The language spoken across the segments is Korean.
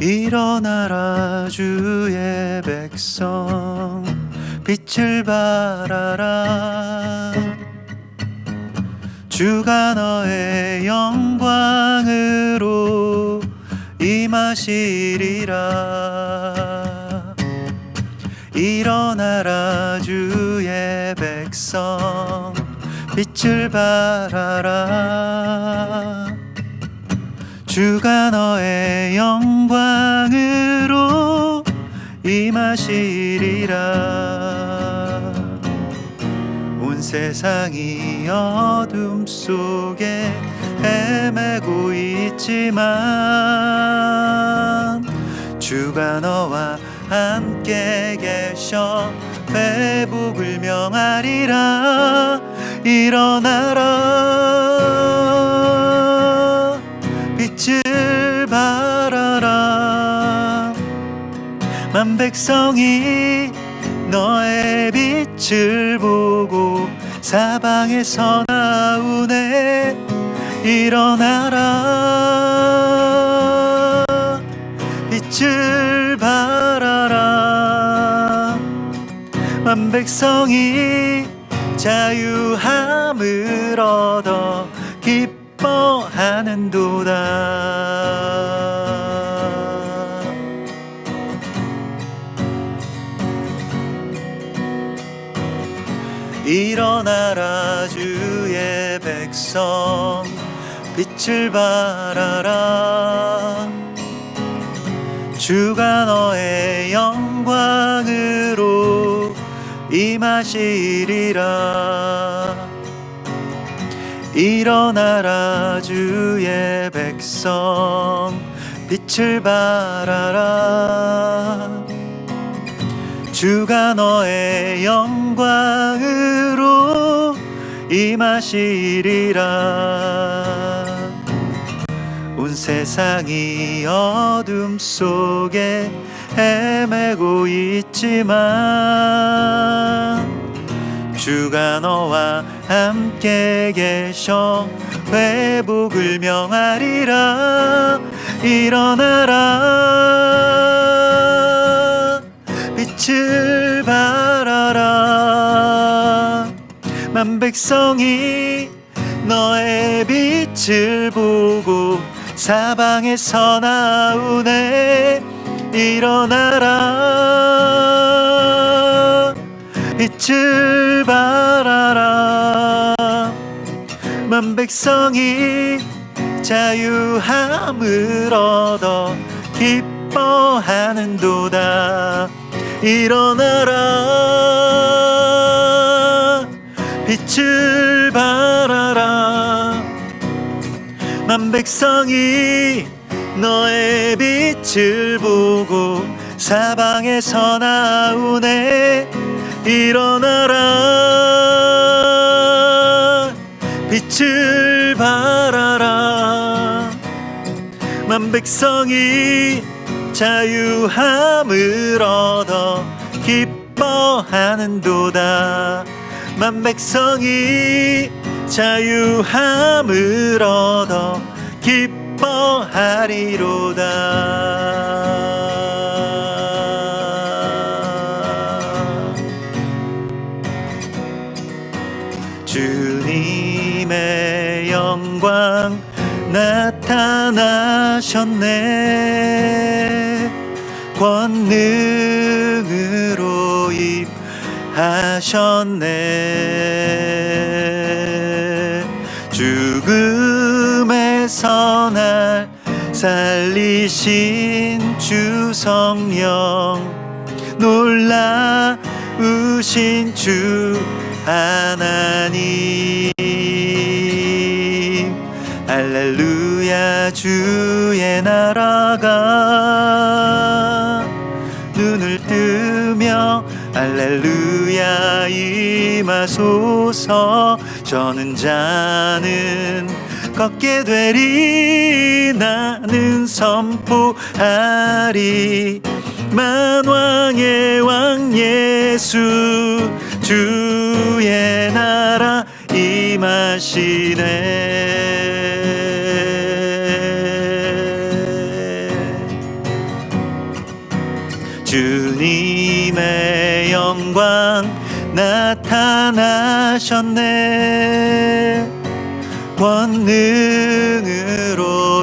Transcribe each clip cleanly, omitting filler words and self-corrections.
일어나라 주의 백성 빛을 발하라. 주가 너의 영광으로 임하시리라. 일어나라 주의 백성 빛을 발하라. 주가 너의 영광으로 임하시리라. 온 세상이 어둠 속에 헤매고 있지만 주가 너와 함께 계셔 회복을 명하리라. 일어나라 빛을 발하라. 만 백성이 너의 빛을 보고 사방에서 나오네. 일어나라 빛을 발하라. 만 백성이 자유함을 얻어 기뻐하는도다. 일어나라 주의 백성 빛을 발하라. 주가 너의 영광으로 임하시리라. 일어나라 주의 백성 빛을 발하라. 주가 너의 영광으로 임하시리라. 온 세상이 어둠 속에 헤매고 있지만 주가 너와 함께 계셔 회복을 명하리라. 일어나라 빛을 발하라. 만 백성이 너의 빛을 보고 사방에서 나오네. 일어나라 빛을 발하라. 만 백성이 자유함을 얻어 기뻐하는도다. 일어나라 빛을 발하라. 만 백성이 너의 빛을 보고 사방에서 나오네. 일어나라 빛을 발하라. 만 백성이 자유함을 얻어 기뻐하는도다. 만 백성이 자유함을 얻어 기뻐하리로다. 주님의 영광 나타나셨네. 권능으로 임하셨네. 죽음에서 날 살리신 주 성령, 놀라우신 주 하나님. 할렐루야 주의 나라가 눈을 뜨며 할렐루야 임하소서. 저는 자는 걷게 되리. 나는 선포하리. 만왕의 왕 예수 주의 나라 임하시네. 왕 나타나셨네. 권능으로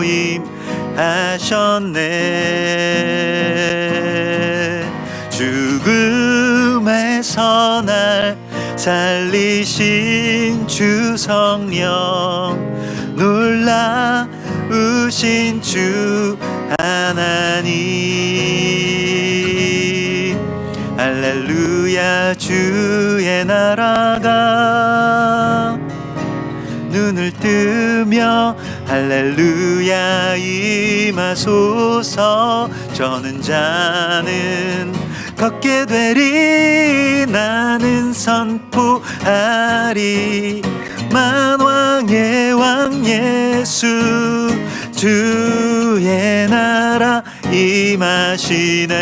임하셨네. 죽음에서 날 살리신 주 성령, 놀라우신 주 하나님. 할렐루야. 주의 나라가 눈을 뜨며 할렐루야 임하소서. 저는 자는 걷게 되리. 나는 선포하리. 만왕의 왕 예수, 주의 나라 임하시네.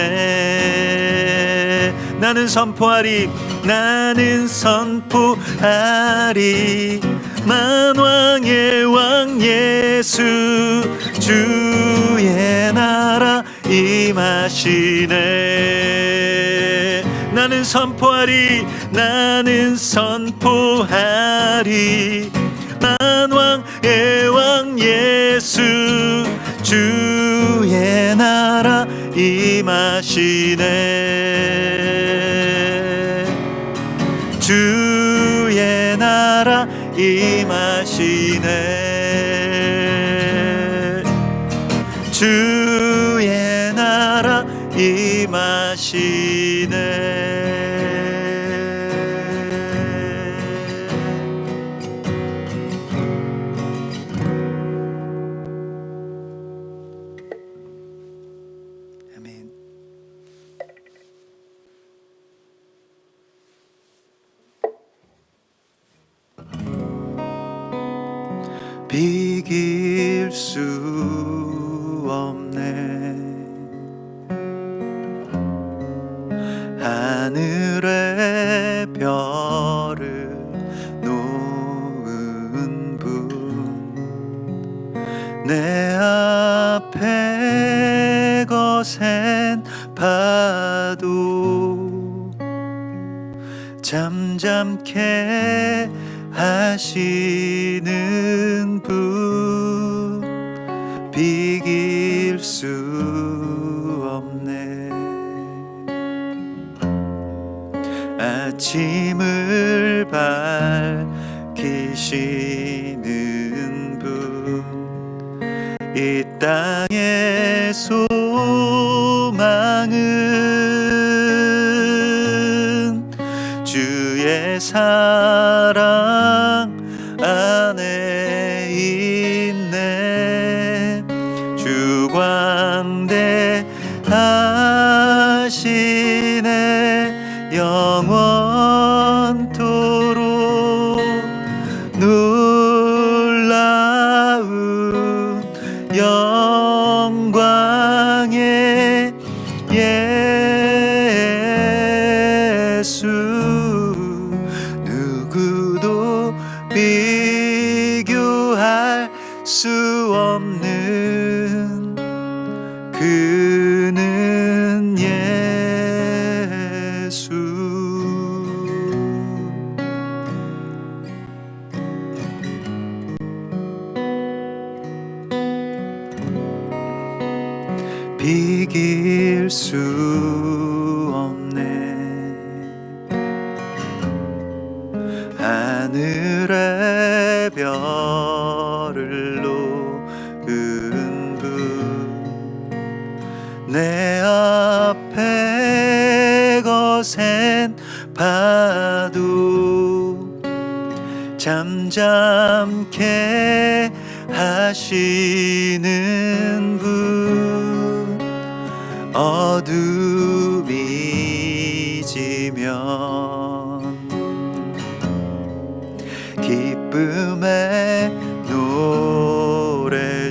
나는 선포하리. 나는 선포하리. 만왕의 왕 예수, 주의 나라 임하시네. 나는 선포하리. 나는 선포하리. 만왕의 왕 예수, 주의 나라 임하시네. 주의 나라 임하시네. 주의 나라 임하시네. 아멘. 비길 수 없네. 하늘의 별을 놓은 분, 내 앞에 거센 파도 잠잠케 하시는 분, 비길 수 없네. 아침을 밝히시는 분, 이 땅의 소망은 주의 사랑 안에 있네. 주광대하시네. 영원토록 놀라운 영광의 예수, 누구도 비교할 수 없는 그는 예수. 비길 수 없네. 하늘의 별을 놓은 분, 내 앞에 거센 파도 잠잠케 하시는 분, 어둠이 지면 기쁨의 노래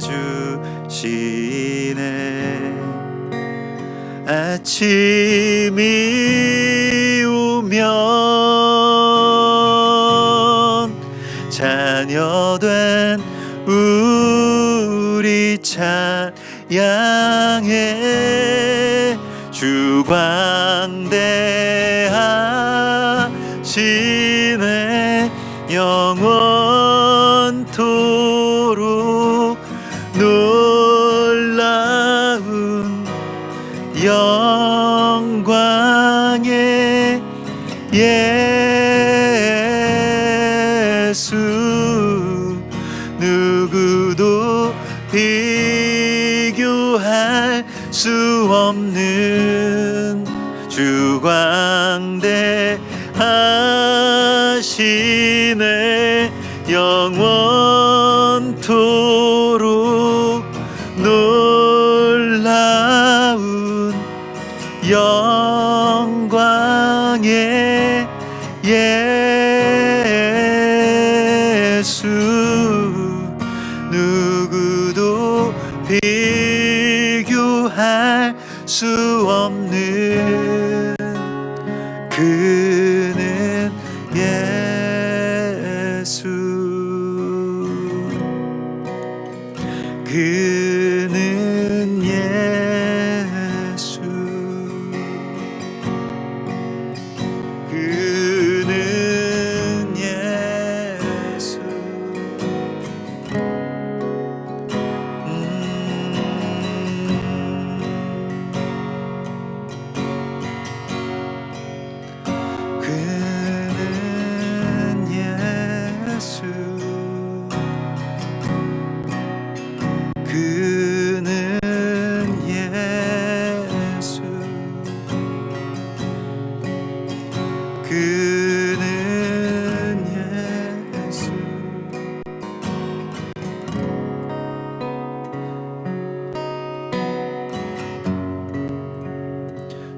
주시네. 아침이 오면 자녀된 우리 찬양해. 주광대하 하시네 영원토록 놀라운 영광의 예수 누구도 비교할 수 없는 주광대하시네 영원토록 놀라운 영광의 예수 누구도 비교할 수 없는 그는 예수 그는 예수 그는 예수 그는 예수 그는 예수 그는 예수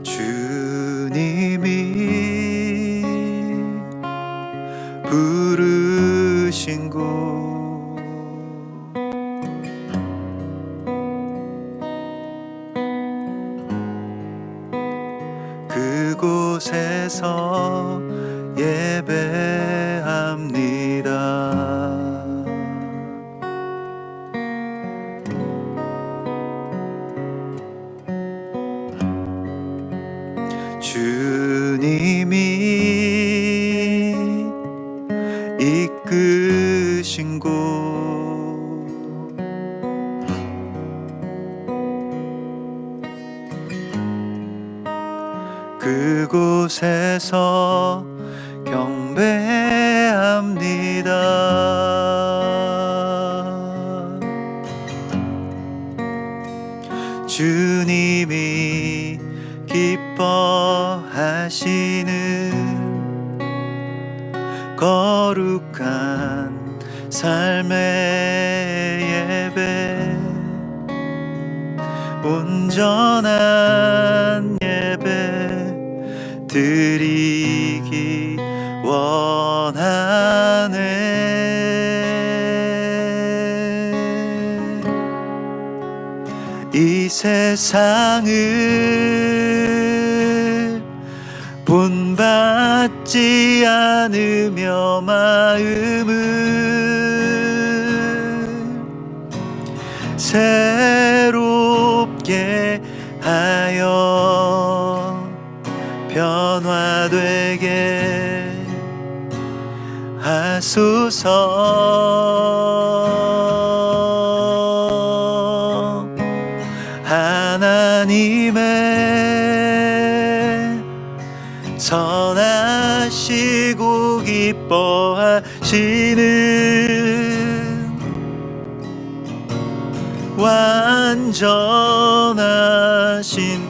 주님이 부르신 곳 그곳에서 예배합니다. 주님이 이끄신 곳 그곳에서 경배합니다. 주님이 기뻐하시는 거룩한 삶의 예배 온전한 예배 드리기 원하네. 이 세상을 본받지 않으며 마음을 새롭게 하여 변화되게 하소서. 하나님의 선하시고 기뻐하시는 완전하신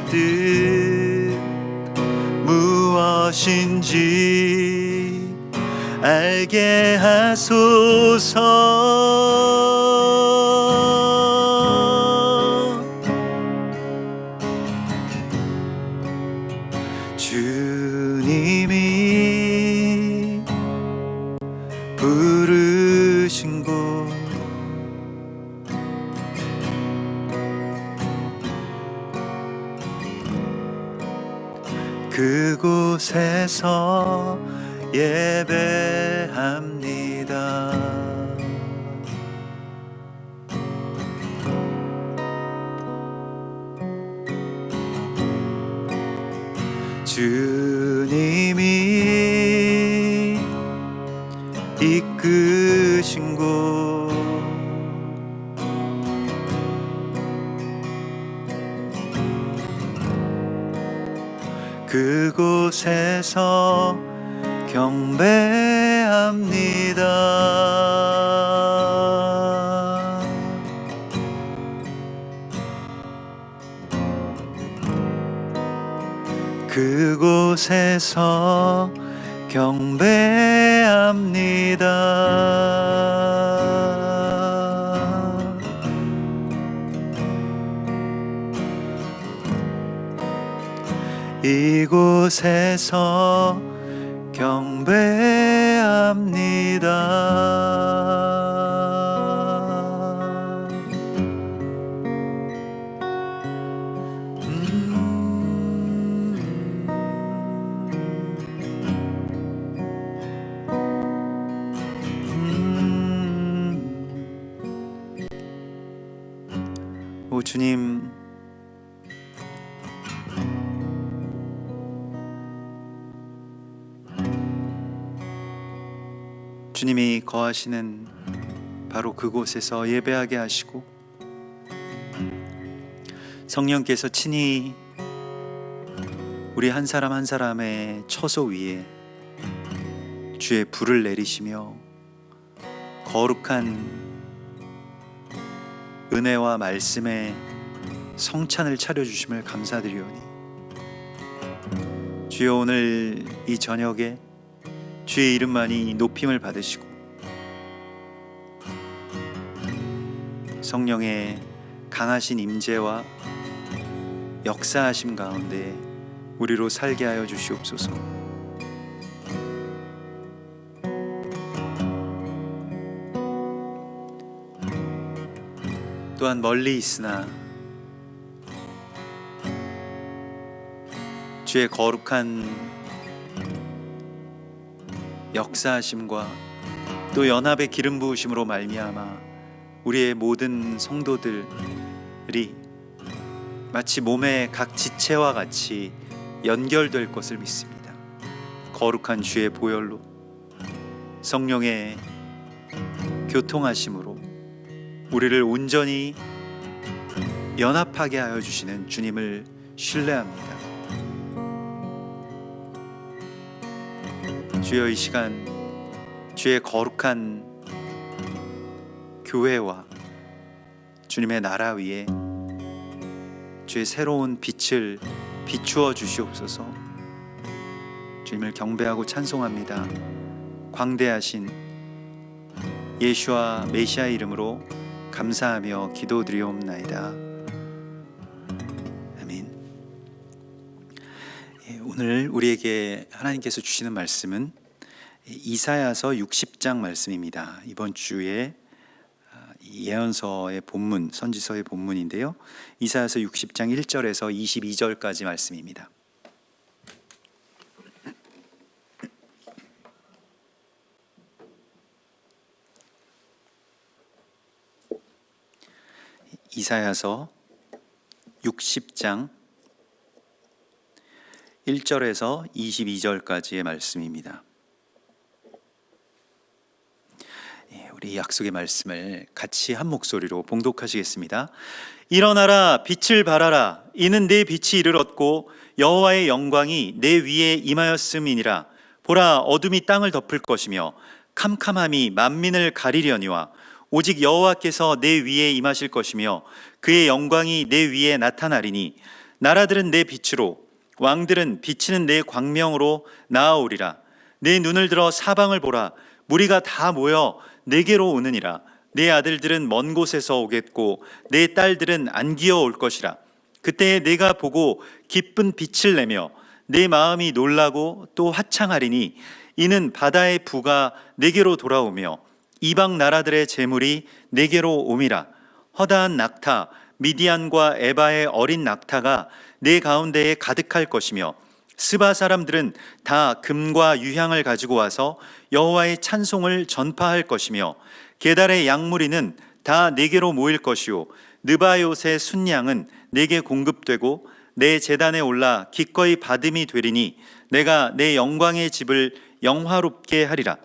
뜻 무엇인지 알게 하소서. 주님이 부르신 곳 그곳에서 예배합니다. 주님이 이끄신 곳 그곳에서 경배합니다. 그곳에서 경배합니다. 이곳에서 경배합니다. 오 주님, 주님이 거하시는 바로 그곳에서 예배하게 하시고 성령께서 친히 우리 한 사람 한 사람의 처소 위에 주의 불을 내리시며 거룩한 은혜와 말씀의 성찬을 차려주심을 감사드리오니 주여, 오늘 이 저녁에 주의 이름만이 높임을 받으시고 성령의 강하신 임재와 역사하심 가운데 우리로 살게 하여 주시옵소서. 또한 멀리 있으나 주의 거룩한 역사하심과 또 연합의 기름 부으심으로 말미암아 우리의 모든 성도들이 마치 몸의 각 지체와 같이 연결될 것을 믿습니다. 거룩한 주의 보혈로 성령의 교통하심으로 우리를 온전히 연합하게 하여 주시는 주님을 신뢰합니다. 주여, 이 시간 주의 거룩한 교회와 주님의 나라 위에 주의 새로운 빛을 비추어 주시옵소서. 주님을 경배하고 찬송합니다. 광대하신 예수와 메시아의 이름으로 감사하며 기도드리옵나이다. 아멘. 오늘 우리에게 하나님께서 주시는 말씀은 이사야서 60장 말씀입니다. 이번 주에 예언서의 본문, 선지서의 본문인데요, 이사야서 60장 1절에서 22절까지 말씀입니다. 이사야서 60장 1절에서 22절까지의 말씀입니다. 우리 약속의 말씀을 같이 한 목소리로 봉독하시겠습니다. 일어나라, 빛을 발하라. 이는 내 빛이 이르렀고 여호와의 영광이 내 위에 임하였음이니라. 보라, 어둠이 땅을 덮을 것이며 캄캄함이 만민을 가리려니와 오직 여호와께서 내 위에 임하실 것이며 그의 영광이 내 위에 나타나리니 나라들은 내 빛으로 왕들은 비치는 내 광명으로 나아오리라. 내 눈을 들어 사방을 보라. 무리가 다 모여 내게로 오느니라. 내 아들들은 먼 곳에서 오겠고 내 딸들은 안기어 올 것이라. 그때에 내가 보고 기쁜 빛을 내며 내 마음이 놀라고 또 화창하리니 이는 바다의 부가 내게로 돌아오며 이방 나라들의 재물이 내게로 옴이라. 허다한 낙타 미디안과 에바의 어린 낙타가 내 가운데에 가득할 것이며 스바 사람들은 다 금과 유향을 가지고 와서 여호와의 찬송을 전파할 것이며 게달의 양무리는 다 내게로 모일 것이요 느바요의 순양은 내게 공급되고 내 제단에 올라 기꺼이 받음이 되리니 내가 내 영광의 집을 영화롭게 하리라.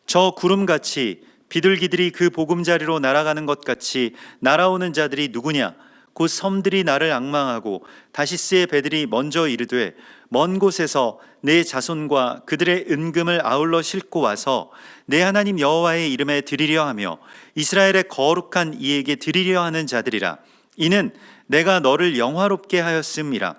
저 구름같이 비둘기들이 그 보금자리로 날아가는 것 같이 날아오는 자들이 누구냐? 곧 섬들이 나를 앙망하고 다시스의 배들이 먼저 이르되 먼 곳에서 내 자손과 그들의 은금을 아울러 싣고 와서 내 하나님 여호와의 이름에 드리려 하며 이스라엘의 거룩한 이에게 드리려 하는 자들이라. 이는 내가 너를 영화롭게 하였음이라.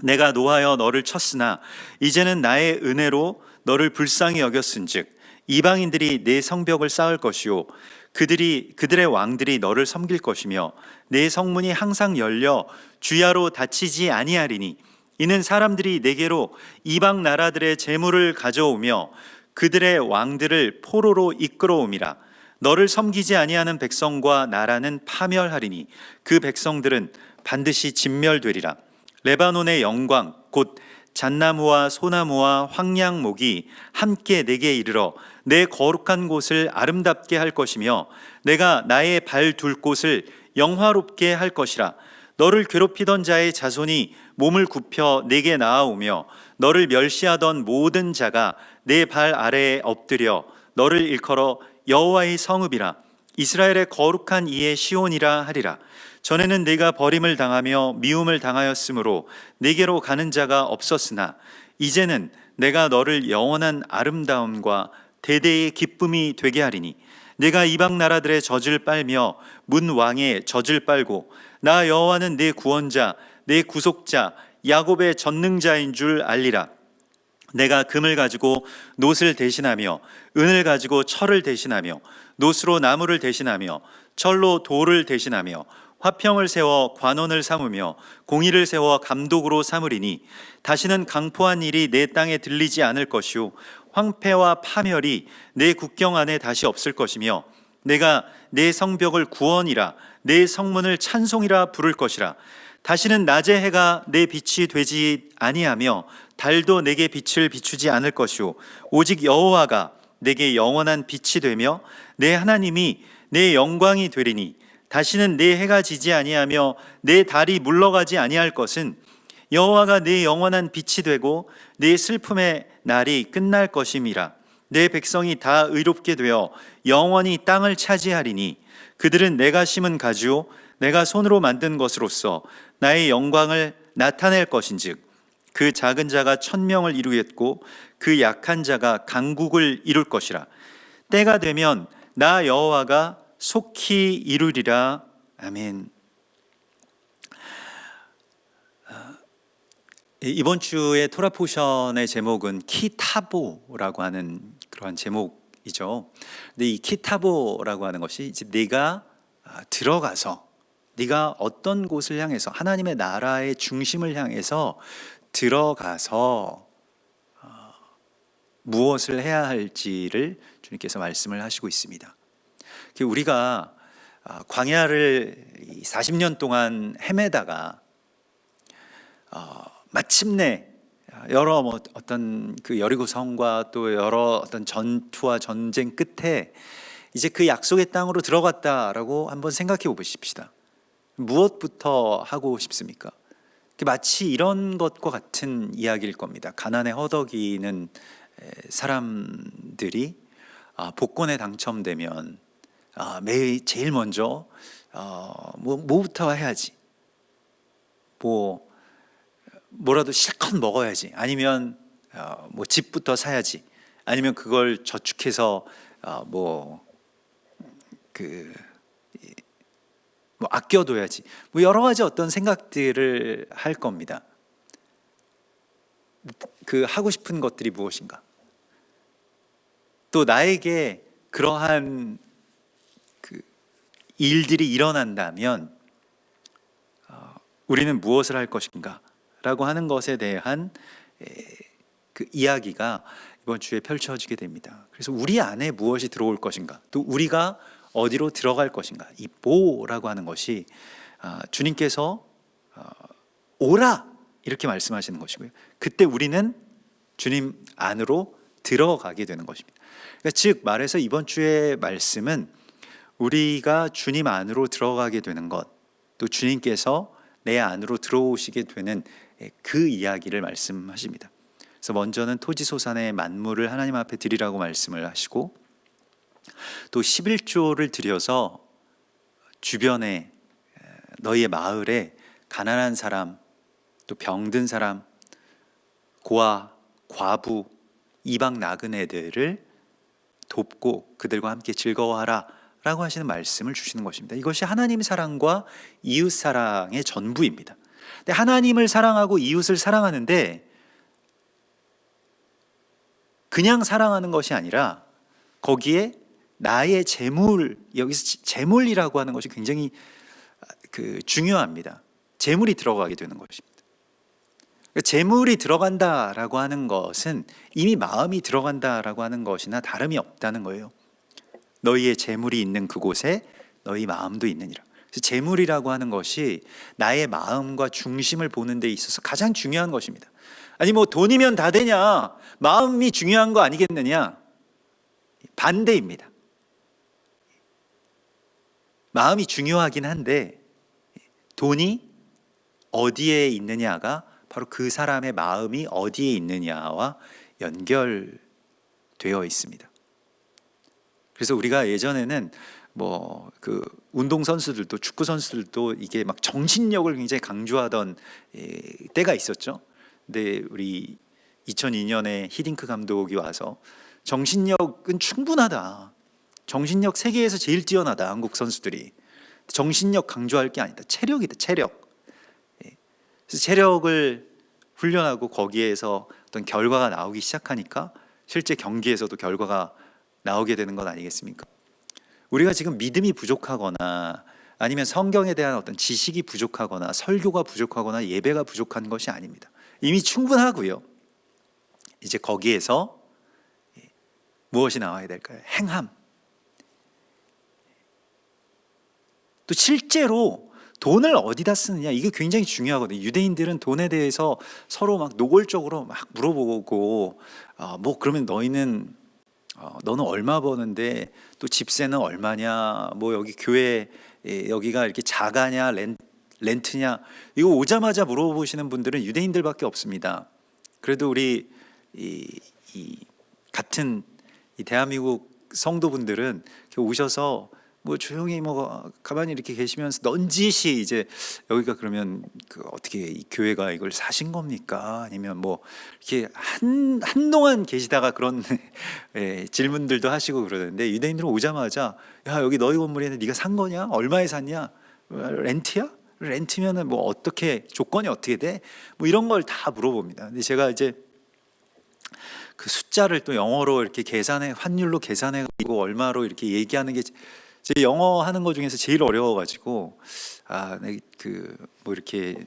내가 노하여 너를 쳤으나 이제는 나의 은혜로 너를 불쌍히 여겼은즉 이방인들이 내 성벽을 쌓을 것이요 그들의 왕들이 너를 섬길 것이며 내 성문이 항상 열려 주야로 닫히지 아니하리니 이는 사람들이 내게로 이방 나라들의 재물을 가져오며 그들의 왕들을 포로로 이끌어옴이라. 너를 섬기지 아니하는 백성과 나라는 파멸하리니 그 백성들은 반드시 진멸되리라. 레바논의 영광 곧 잣나무와 소나무와 황량목이 함께 내게 이르러 내 거룩한 곳을 아름답게 할 것이며 내가 나의 발 둘 곳을 영화롭게 할 것이라. 너를 괴롭히던 자의 자손이 몸을 굽혀 내게 나아오며 너를 멸시하던 모든 자가 내 발 아래에 엎드려 너를 일컬어 여호와의 성읍이라 이스라엘의 거룩한 이의 시온이라 하리라. 전에는 내가 버림을 당하며 미움을 당하였으므로 내게로 가는 자가 없었으나 이제는 내가 너를 영원한 아름다움과 대대의 기쁨이 되게 하리니 내가 이방 나라들의 젖을 빨며 문 왕의 젖을 빨고 나 여호와는 내 구원자 내 구속자 야곱의 전능자인 줄 알리라. 내가 금을 가지고 놋을 대신하며 은을 가지고 철을 대신하며 놋으로 나무를 대신하며 철로 돌을 대신하며 화평을 세워 관원을 삼으며 공의를 세워 감독으로 삼으리니 다시는 강포한 일이 내 땅에 들리지 않을 것이요 황폐와 파멸이 내 국경 안에 다시 없을 것이며 내가 내 성벽을 구원이라 내 성문을 찬송이라 부를 것이라. 다시는 낮의 해가 내 빛이 되지 아니하며 달도 내게 빛을 비추지 않을 것이요 오직 여호와가 내게 영원한 빛이 되며 내 하나님이 내 영광이 되리니 다시는 내 해가 지지 아니하며 내 달이 물러가지 아니할 것은 여호와가 내 영원한 빛이 되고 내 슬픔의 날이 끝날 것임이라. 내 백성이 다 의롭게 되어 영원히 땅을 차지하리니 그들은 내가 심은 가지요 내가 손으로 만든 것으로서 나의 영광을 나타낼 것인즉 그 작은 자가 1000명을 이루겠고 그 약한 자가 강국을 이룰 것이라. 때가 되면 나 여호와가 속히 이루리라. 아멘. 이번 주의 토라 포션의 제목은 키타보라고 하는 그러한 제목이죠. 근데 이 키타보라고 하는 것이 이제 네가 들어가서 네가 어떤 곳을 향해서 하나님의 나라의 중심을 향해서 들어가서 무엇을 해야 할지를 주님께서 말씀을 하시고 있습니다. 우리가 광야를 40년 동안 헤매다가 마침내 여러 어떤 그 여리고 성과 또 여러 어떤 전투와 전쟁 끝에 이제 그 약속의 땅으로 들어갔다라고 한번 생각해 보십시다. 무엇부터 하고 싶습니까? 마치 이런 것과 같은 이야기일 겁니다. 가난에 허덕이는 사람들이 복권에 당첨되면 매일 제일 먼저 뭐부터 해야지, 뭐라도 실컷 먹어야지, 아니면 뭐 집부터 사야지, 아니면 그걸 저축해서 아껴둬야지, 여러 가지 어떤 생각들을 할 겁니다. 그 하고 싶은 것들이 무엇인가? 또 나에게 그러한 그 일들이 일어난다면 우리는 무엇을 할 것인가? 라고 하는 것에 대한 그 이야기가 이번 주에 펼쳐지게 됩니다. 그래서 우리 안에 무엇이 들어올 것인가? 또 우리가 어디로 들어갈 것인가? 이 보라고 하는 것이 주님께서 오라 이렇게 말씀하시는 것이고요. 그때 우리는 주님 안으로 들어가게 되는 것입니다. 그러니까 즉 말해서 이번 주의 말씀은 우리가 주님 안으로 들어가게 되는 것, 또 주님께서 내 안으로 들어오시게 되는 그 이야기를 말씀하십니다. 그래서 먼저는 토지소산의 만물을 하나님 앞에 드리라고 말씀을 하시고 또 11조를 들여서 주변에 너희의 마을에 가난한 사람, 또 병든 사람, 고아, 과부, 이방 나그네들을 돕고 그들과 함께 즐거워하라 라고 하시는 말씀을 주시는 것입니다. 이것이 하나님 사랑과 이웃 사랑의 전부입니다. 근데 하나님을 사랑하고 이웃을 사랑하는데 그냥 사랑하는 것이 아니라 거기에 나의 재물, 여기서 재물이라고 하는 것이 굉장히 중요합니다. 재물이 들어가게 되는 것입니다. 재물이 들어간다라고 하는 것은 이미 마음이 들어간다라고 하는 것이나 다름이 없다는 거예요. 너희의 재물이 있는 그곳에 너희 마음도 있느니라. 그래서 재물이라고 하는 것이 나의 마음과 중심을 보는 데 있어서 가장 중요한 것입니다. 아니 뭐 돈이면 다 되냐? 마음이 중요한 거 아니겠느냐? 반대입니다. 마음이 중요하긴 한데 돈이 어디에 있느냐가 바로 그 사람의 마음이 어디에 있느냐와 연결되어 있습니다. 그래서 우리가 예전에는 뭐 운동 선수들도 축구 선수들도 이게 막 정신력을 굉장히 강조하던 때가 있었죠. 근데 우리 2002년에 히딩크 감독이 와서 정신력은 충분하다. 정신력 세계에서 제일 뛰어나다. 한국 선수들이. 정신력 강조할 게 아니다. 체력이다. 체력. 그래서 체력을 훈련하고 거기에서 어떤 결과가 나오기 시작하니까 실제 경기에서도 결과가 나오게 되는 것 아니겠습니까? 우리가 지금 믿음이 부족하거나 아니면 성경에 대한 어떤 지식이 부족하거나 설교가 부족하거나 예배가 부족한 것이 아닙니다. 이미 충분하고요. 이제 거기에서 무엇이 나와야 될까요? 행함. 또 실제로 돈을 어디다 쓰느냐, 이게 굉장히 중요하거든요. 유대인들은 돈에 대해서 서로 막 노골적으로 막 물어보고 뭐 그러면 너는 얼마 버는데 또 집세는 얼마냐, 뭐 여기 교회 여기가 이렇게 자가냐 렌트냐, 이거 오자마자 물어보시는 분들은 유대인들밖에 없습니다. 그래도 우리 같은 대한민국 성도분들은 오셔서 뭐 조용히 뭐 가만히 이렇게 계시면서 넌지시 이제 여기가 그러면 어떻게 이 교회가 이걸 사신 겁니까? 아니면 뭐 이렇게 한동안 계시다가 그런 질문들도 하시고 그러는데, 유대인들은 오자마자 야 여기 너희 건물인데 네가 산 거냐? 얼마에 샀냐? 렌트야? 렌트면은 뭐 어떻게 조건이 어떻게 돼? 뭐 이런 걸 다 물어봅니다. 근데 제가 이제 그 숫자를 또 영어로 이렇게 환율로 계산해 가지고 얼마로 이렇게 얘기하는 게 제 영어 하는 것 중에서 제일 어려워가지고 뭐 이렇게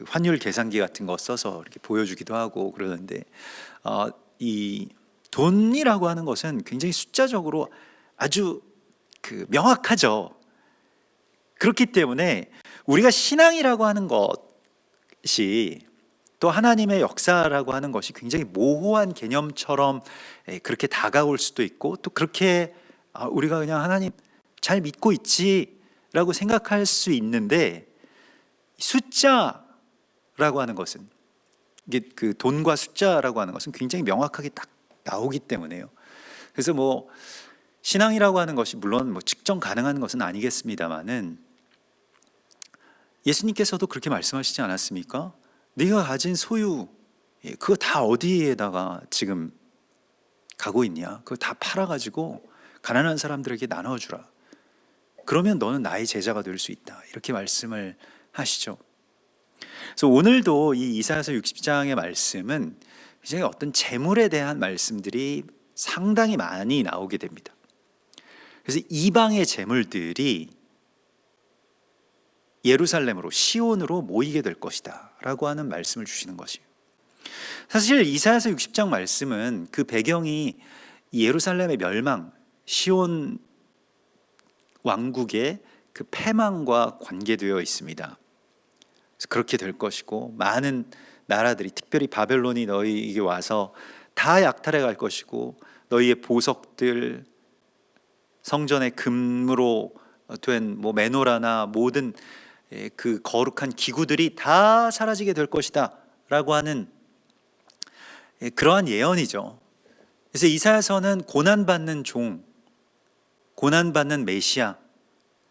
환율 계산기 같은 거 써서 이렇게 보여주기도 하고 그러는데, 이 돈이라고 하는 것은 굉장히 숫자적으로 아주 명확하죠. 그렇기 때문에 우리가 신앙이라고 하는 것이 또 하나님의 역사라고 하는 것이 굉장히 모호한 개념처럼 그렇게 다가올 수도 있고, 또 그렇게 우리가 그냥 하나님 잘 믿고 있지라고 생각할 수 있는데, 숫자라고 하는 것은 이게 돈과 숫자라고 하는 것은 굉장히 명확하게 딱 나오기 때문에요. 그래서 뭐 신앙이라고 하는 것이 물론 뭐 측정 가능한 것은 아니겠습니다만은 예수님께서도 그렇게 말씀하시지 않았습니까? 네가 가진 소유 그거 다 어디에다가 지금 가고 있냐? 그거 다 팔아가지고 가난한 사람들에게 나눠주라. 그러면 너는 나의 제자가 될 수 있다. 이렇게 말씀을 하시죠. 그래서 오늘도 이 이사야서 60장의 말씀은 굉장히 어떤 재물에 대한 말씀들이 상당히 많이 나오게 됩니다. 그래서 이방의 재물들이 예루살렘으로, 시온으로 모이게 될 것이다 라고 하는 말씀을 주시는 것이에요. 사실 이사야서 60장 말씀은 그 배경이 예루살렘의 멸망, 시온 왕국의 그 패망과 관계되어 있습니다. 그래서 그렇게 될 것이고, 많은 나라들이, 특별히 바벨론이 너희에게 와서 다 약탈해 갈 것이고, 너희의 보석들, 성전의 금으로 된 뭐 메노라나 모든 그 거룩한 기구들이 다 사라지게 될 것이다 라고 하는 그러한 예언이죠. 그래서 이사야서는 고난받는 종, 고난받는 메시아,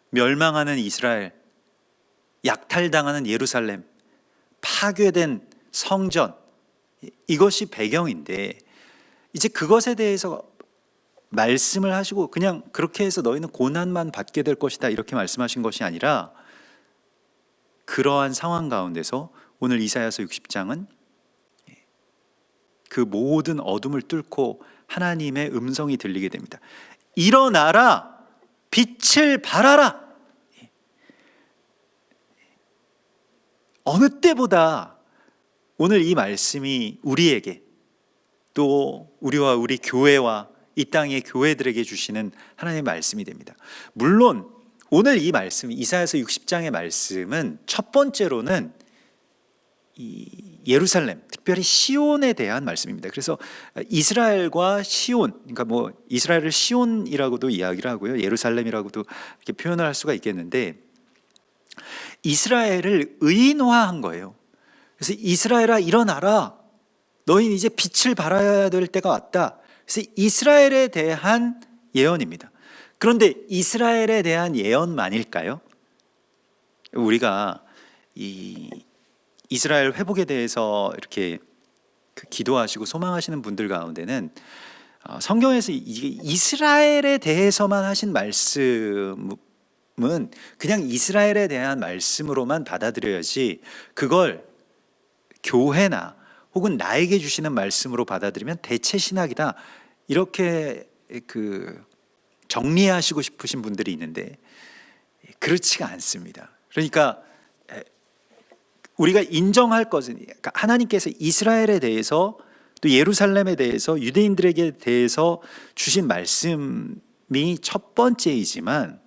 멸망하는 이스라엘, 약탈당하는 예루살렘, 파괴된 성전, 이것이 배경인데 이제 그것에 대해서 말씀을 하시고 그냥 그렇게 해서 너희는 고난만 받게 될 것이다 이렇게 말씀하신 것이 아니라 그러한 상황 가운데서 오늘 이사야서 60장은 그 모든 어둠을 뚫고 하나님의 음성이 들리게 됩니다. 일어나라, 빛을 발하라. 어느 때보다 오늘 이 말씀이 우리에게 또 우리와 우리 교회와 이 땅의 교회들에게 주시는 하나님의 말씀이 됩니다. 물론 오늘 이 말씀, 이사야서 60장의 말씀은 첫 번째로는 이 예루살렘, 특별히 시온에 대한 말씀입니다. 그래서 이스라엘과 시온, 그러니까 뭐 이스라엘을 시온이라고도 이야기를 하고요, 예루살렘이라고도 이렇게 표현을 할 수가 있겠는데 이스라엘을 의인화한 거예요. 그래서 이스라엘아 일어나라, 너희는 이제 빛을 발하여야 될 때가 왔다. 그래서 이스라엘에 대한 예언입니다. 그런데 이스라엘에 대한 예언만일까요? 우리가 이 이스라엘 회복에 대해서 이렇게 기도하시고 소망하시는 분들 가운데는 성경에서 이게 이스라엘에 대해서만 하신 말씀은 그냥 이스라엘에 대한 말씀으로만 받아들여야지 그걸 교회나 혹은 나에게 주시는 말씀으로 받아들이면 대체 신학이다 이렇게 정리하시고 싶으신 분들이 있는데 그렇지가 않습니다. 그러니까 우리가 인정할 것은 그러니까 하나님께서 이스라엘에 대해서 또 예루살렘에 대해서 유대인들에게 대해서 주신 말씀이 첫 번째이지만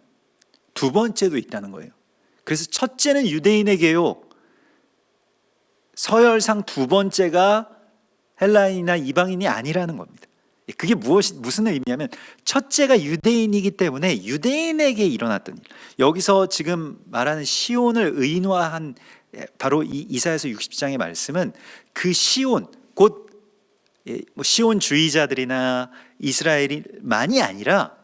두 번째도 있다는 거예요. 그래서 첫째는 유대인에게요, 서열상 두 번째가 헬라인이나 이방인이 아니라는 겁니다. 그게 무슨 의미냐면 첫째가 유대인이기 때문에 유대인에게 일어났던 일, 여기서 지금 말하는 시온을 의인화한 바로 이 이사야서 60장의 말씀은 그 시온, 곧 시온주의자들이나 이스라엘이만이 아니라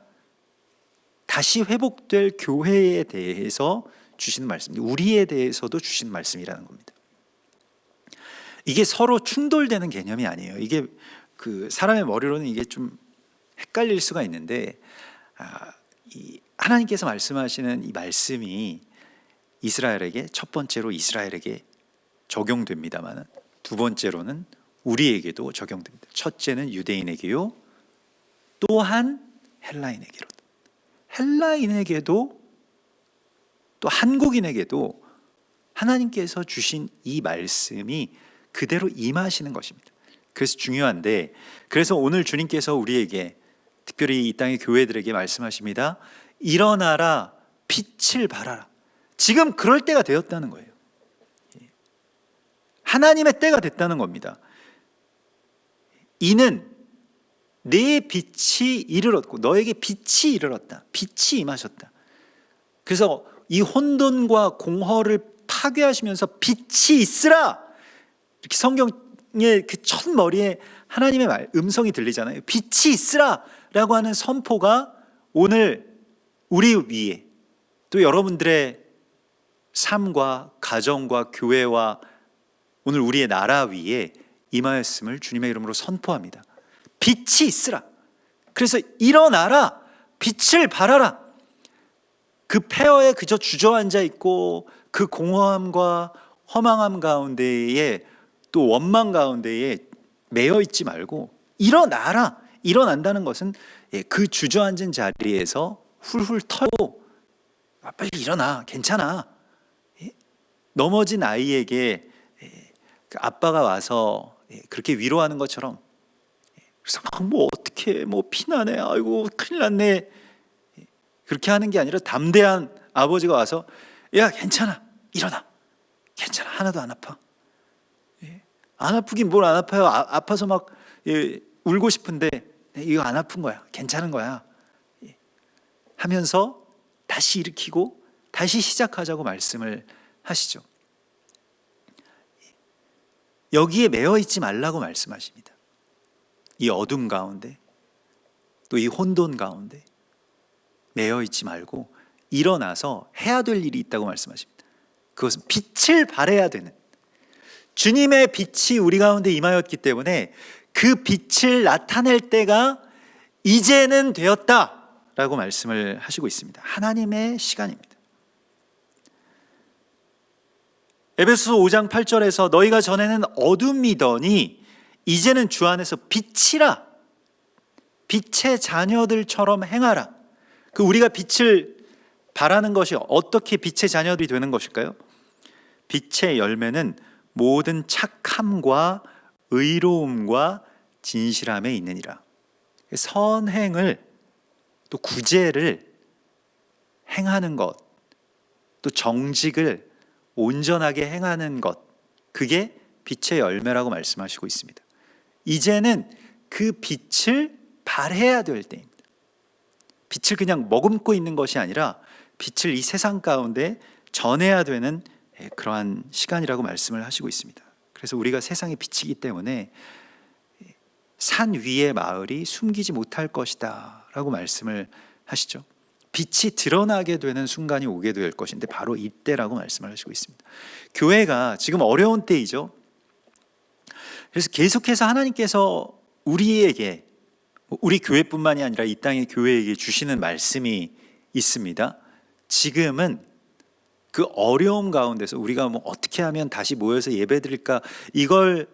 다시 회복될 교회에 대해서 주시는 말씀입니다. 우리에 대해서도 주신 말씀이라는 겁니다. 이게 서로 충돌되는 개념이 아니에요. 이게 사람의 머리로는 이게 좀 헷갈릴 수가 있는데 하나님께서 말씀하시는 이 말씀이 이스라엘에게 첫 번째로 이스라엘에게 적용됩니다만 두 번째로는 우리에게도 적용됩니다. 첫째는 유대인에게요, 또한 헬라인에게로, 헬라인에게도 또 한국인에게도 하나님께서 주신 이 말씀이 그대로 임하시는 것입니다. 그래서 중요한데, 그래서 오늘 주님께서 우리에게 특별히 이 땅의 교회들에게 말씀하십니다. 일어나라, 빛을 발하라. 지금 그럴 때가 되었다는 거예요. 하나님의 때가 됐다는 겁니다. 이는 내 빛이 이르렀고 너에게 빛이 이르렀다. 빛이 임하셨다. 그래서 이 혼돈과 공허를 파괴하시면서 빛이 있으라. 이렇게 성경의 그 첫 머리에 하나님의 음성이 들리잖아요. 빛이 있으라 라고 하는 선포가 오늘 우리 위에 또 여러분들의 삶과 가정과 교회와 오늘 우리의 나라 위에 임하였음을 주님의 이름으로 선포합니다. 빛이 있으라. 그래서 일어나라, 빛을 발하라. 그 폐허에 그저 주저앉아 있고 그 공허함과 허망함 가운데에 또 원망 가운데에 매여 있지 말고 일어나라. 일어난다는 것은 그 주저앉은 자리에서 훌훌 털고 빨리 일어나, 괜찮아. 넘어진 아이에게 아빠가 와서 그렇게 위로하는 것처럼, 그래서 뭐 어떻게 뭐 피나네, 아이고 큰일 났네, 그렇게 하는 게 아니라 담대한 아버지가 와서 야 괜찮아, 일어나, 괜찮아, 하나도 안 아파. 안 아프긴 뭘 안 아파요. 아파서 막 울고 싶은데 이거 안 아픈 거야, 괜찮은 거야 하면서 다시 일으키고 다시 시작하자고 말씀을 하시죠. 여기에 매여 있지 말라고 말씀하십니다. 이 어둠 가운데, 또 이 혼돈 가운데 매여 있지 말고 일어나서 해야 될 일이 있다고 말씀하십니다. 그것은 빛을 발해야 되는, 주님의 빛이 우리 가운데 임하였기 때문에 그 빛을 나타낼 때가 이제는 되었다라고 말씀을 하시고 있습니다. 하나님의 시간입니다. 에베소서 5장 8절에서 너희가 전에는 어둠이더니 이제는 주 안에서 빛이라, 빛의 자녀들처럼 행하라. 그 우리가 빛을 발하는 것이 어떻게 빛의 자녀들이 되는 것일까요? 빛의 열매는 모든 착함과 의로움과 진실함에 있느니라. 선행을, 또 구제를 행하는 것, 또 정직을 온전하게 행하는 것, 그게 빛의 열매라고 말씀하시고 있습니다. 이제는 그 빛을 발해야 될 때입니다. 빛을 그냥 머금고 있는 것이 아니라 빛을 이 세상 가운데 전해야 되는 그러한 시간이라고 말씀을 하시고 있습니다. 그래서 우리가 세상의 빛이기 때문에 산 위의 마을이 숨기지 못할 것이다 라고 말씀을 하시죠. 빛이 드러나게 되는 순간이 오게 될 것인데 바로 이때라고 말씀을 하시고 있습니다. 교회가 지금 어려운 때이죠. 그래서 계속해서 하나님께서 우리에게, 우리 교회뿐만이 아니라 이 땅의 교회에게 주시는 말씀이 있습니다. 지금은 그 어려움 가운데서 우리가 어떻게 하면 다시 모여서 예배드릴까, 이걸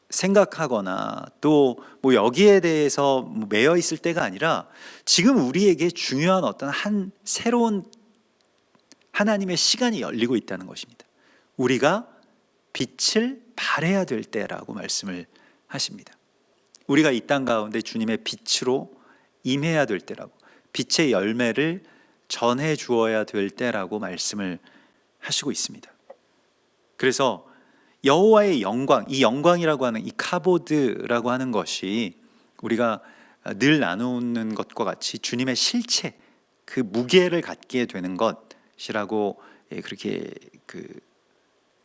생각하거나 또 여기에 대해서 매여 있을 때가 아니라 지금 우리에게 중요한 어떤 한 새로운 하나님의 시간이 열리고 있다는 것입니다. 우리가 빛을 발해야 될 때라고 말씀을 하십니다. 우리가 이 땅 가운데 주님의 빛으로 임해야 될 때라고, 빛의 열매를 전해 주어야 될 때라고 말씀을 하시고 있습니다. 그래서 여호와의 영광, 이 영광이라고 하는 이 카보드라고 하는 것이 우리가 늘 나누는 것과 같이 주님의 실체, 그 무게를 갖게 되는 것이라고 그렇게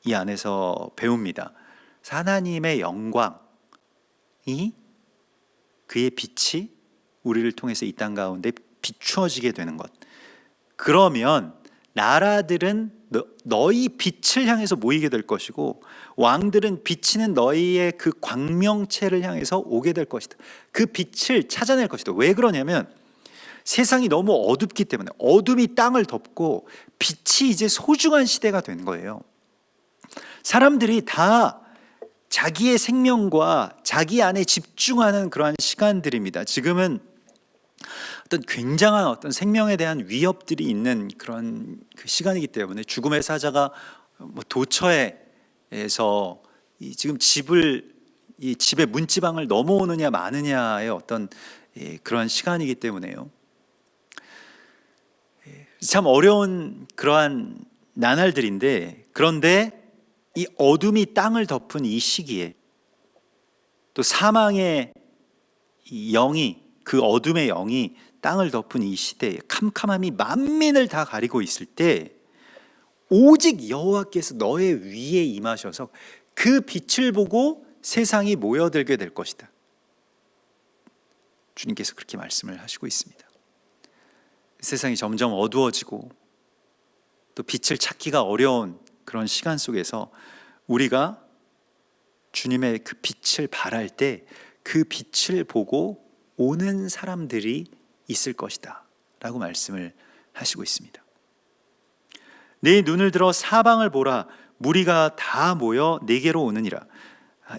이 안에서 배웁니다. 하나님의 영광이, 그의 빛이 우리를 통해서 이 땅 가운데 비추어지게 되는 것. 그러면 나라들은 너희 빛을 향해서 모이게 될 것이고 왕들은 비치는 너희의 그 광명체를 향해서 오게 될 것이다. 그 빛을 찾아낼 것이다. 왜 그러냐면 세상이 너무 어둡기 때문에, 어둠이 땅을 덮고 빛이 이제 소중한 시대가 된 거예요. 사람들이 다 자기의 생명과 자기 안에 집중하는 그러한 시간들입니다. 지금은 어떤 굉장한 어떤 생명에 대한 위협들이 있는 그런 그 시간이기 때문에 죽음의 사자가 도처에서 지금 이 집의 문지방을 넘어오느냐 마느냐의 어떤 그러한 시간이기 때문에요. 참 어려운 그러한 나날들인데, 그런데 이 어둠이 땅을 덮은 이 시기에 또 사망의 이 영이, 그 어둠의 영이 땅을 덮은 이 시대에 캄캄함이 만민을 다 가리고 있을 때 오직 여호와께서 너의 위에 임하셔서 그 빛을 보고 세상이 모여들게 될 것이다. 주님께서 그렇게 말씀을 하시고 있습니다. 세상이 점점 어두워지고 또 빛을 찾기가 어려운 그런 시간 속에서 우리가 주님의 그 빛을 발할 때 그 빛을 보고 오는 사람들이 있을 것이다 라고 말씀을 하시고 있습니다. 내 눈을 들어 사방을 보라, 무리가 다 모여 내게로 오느니라.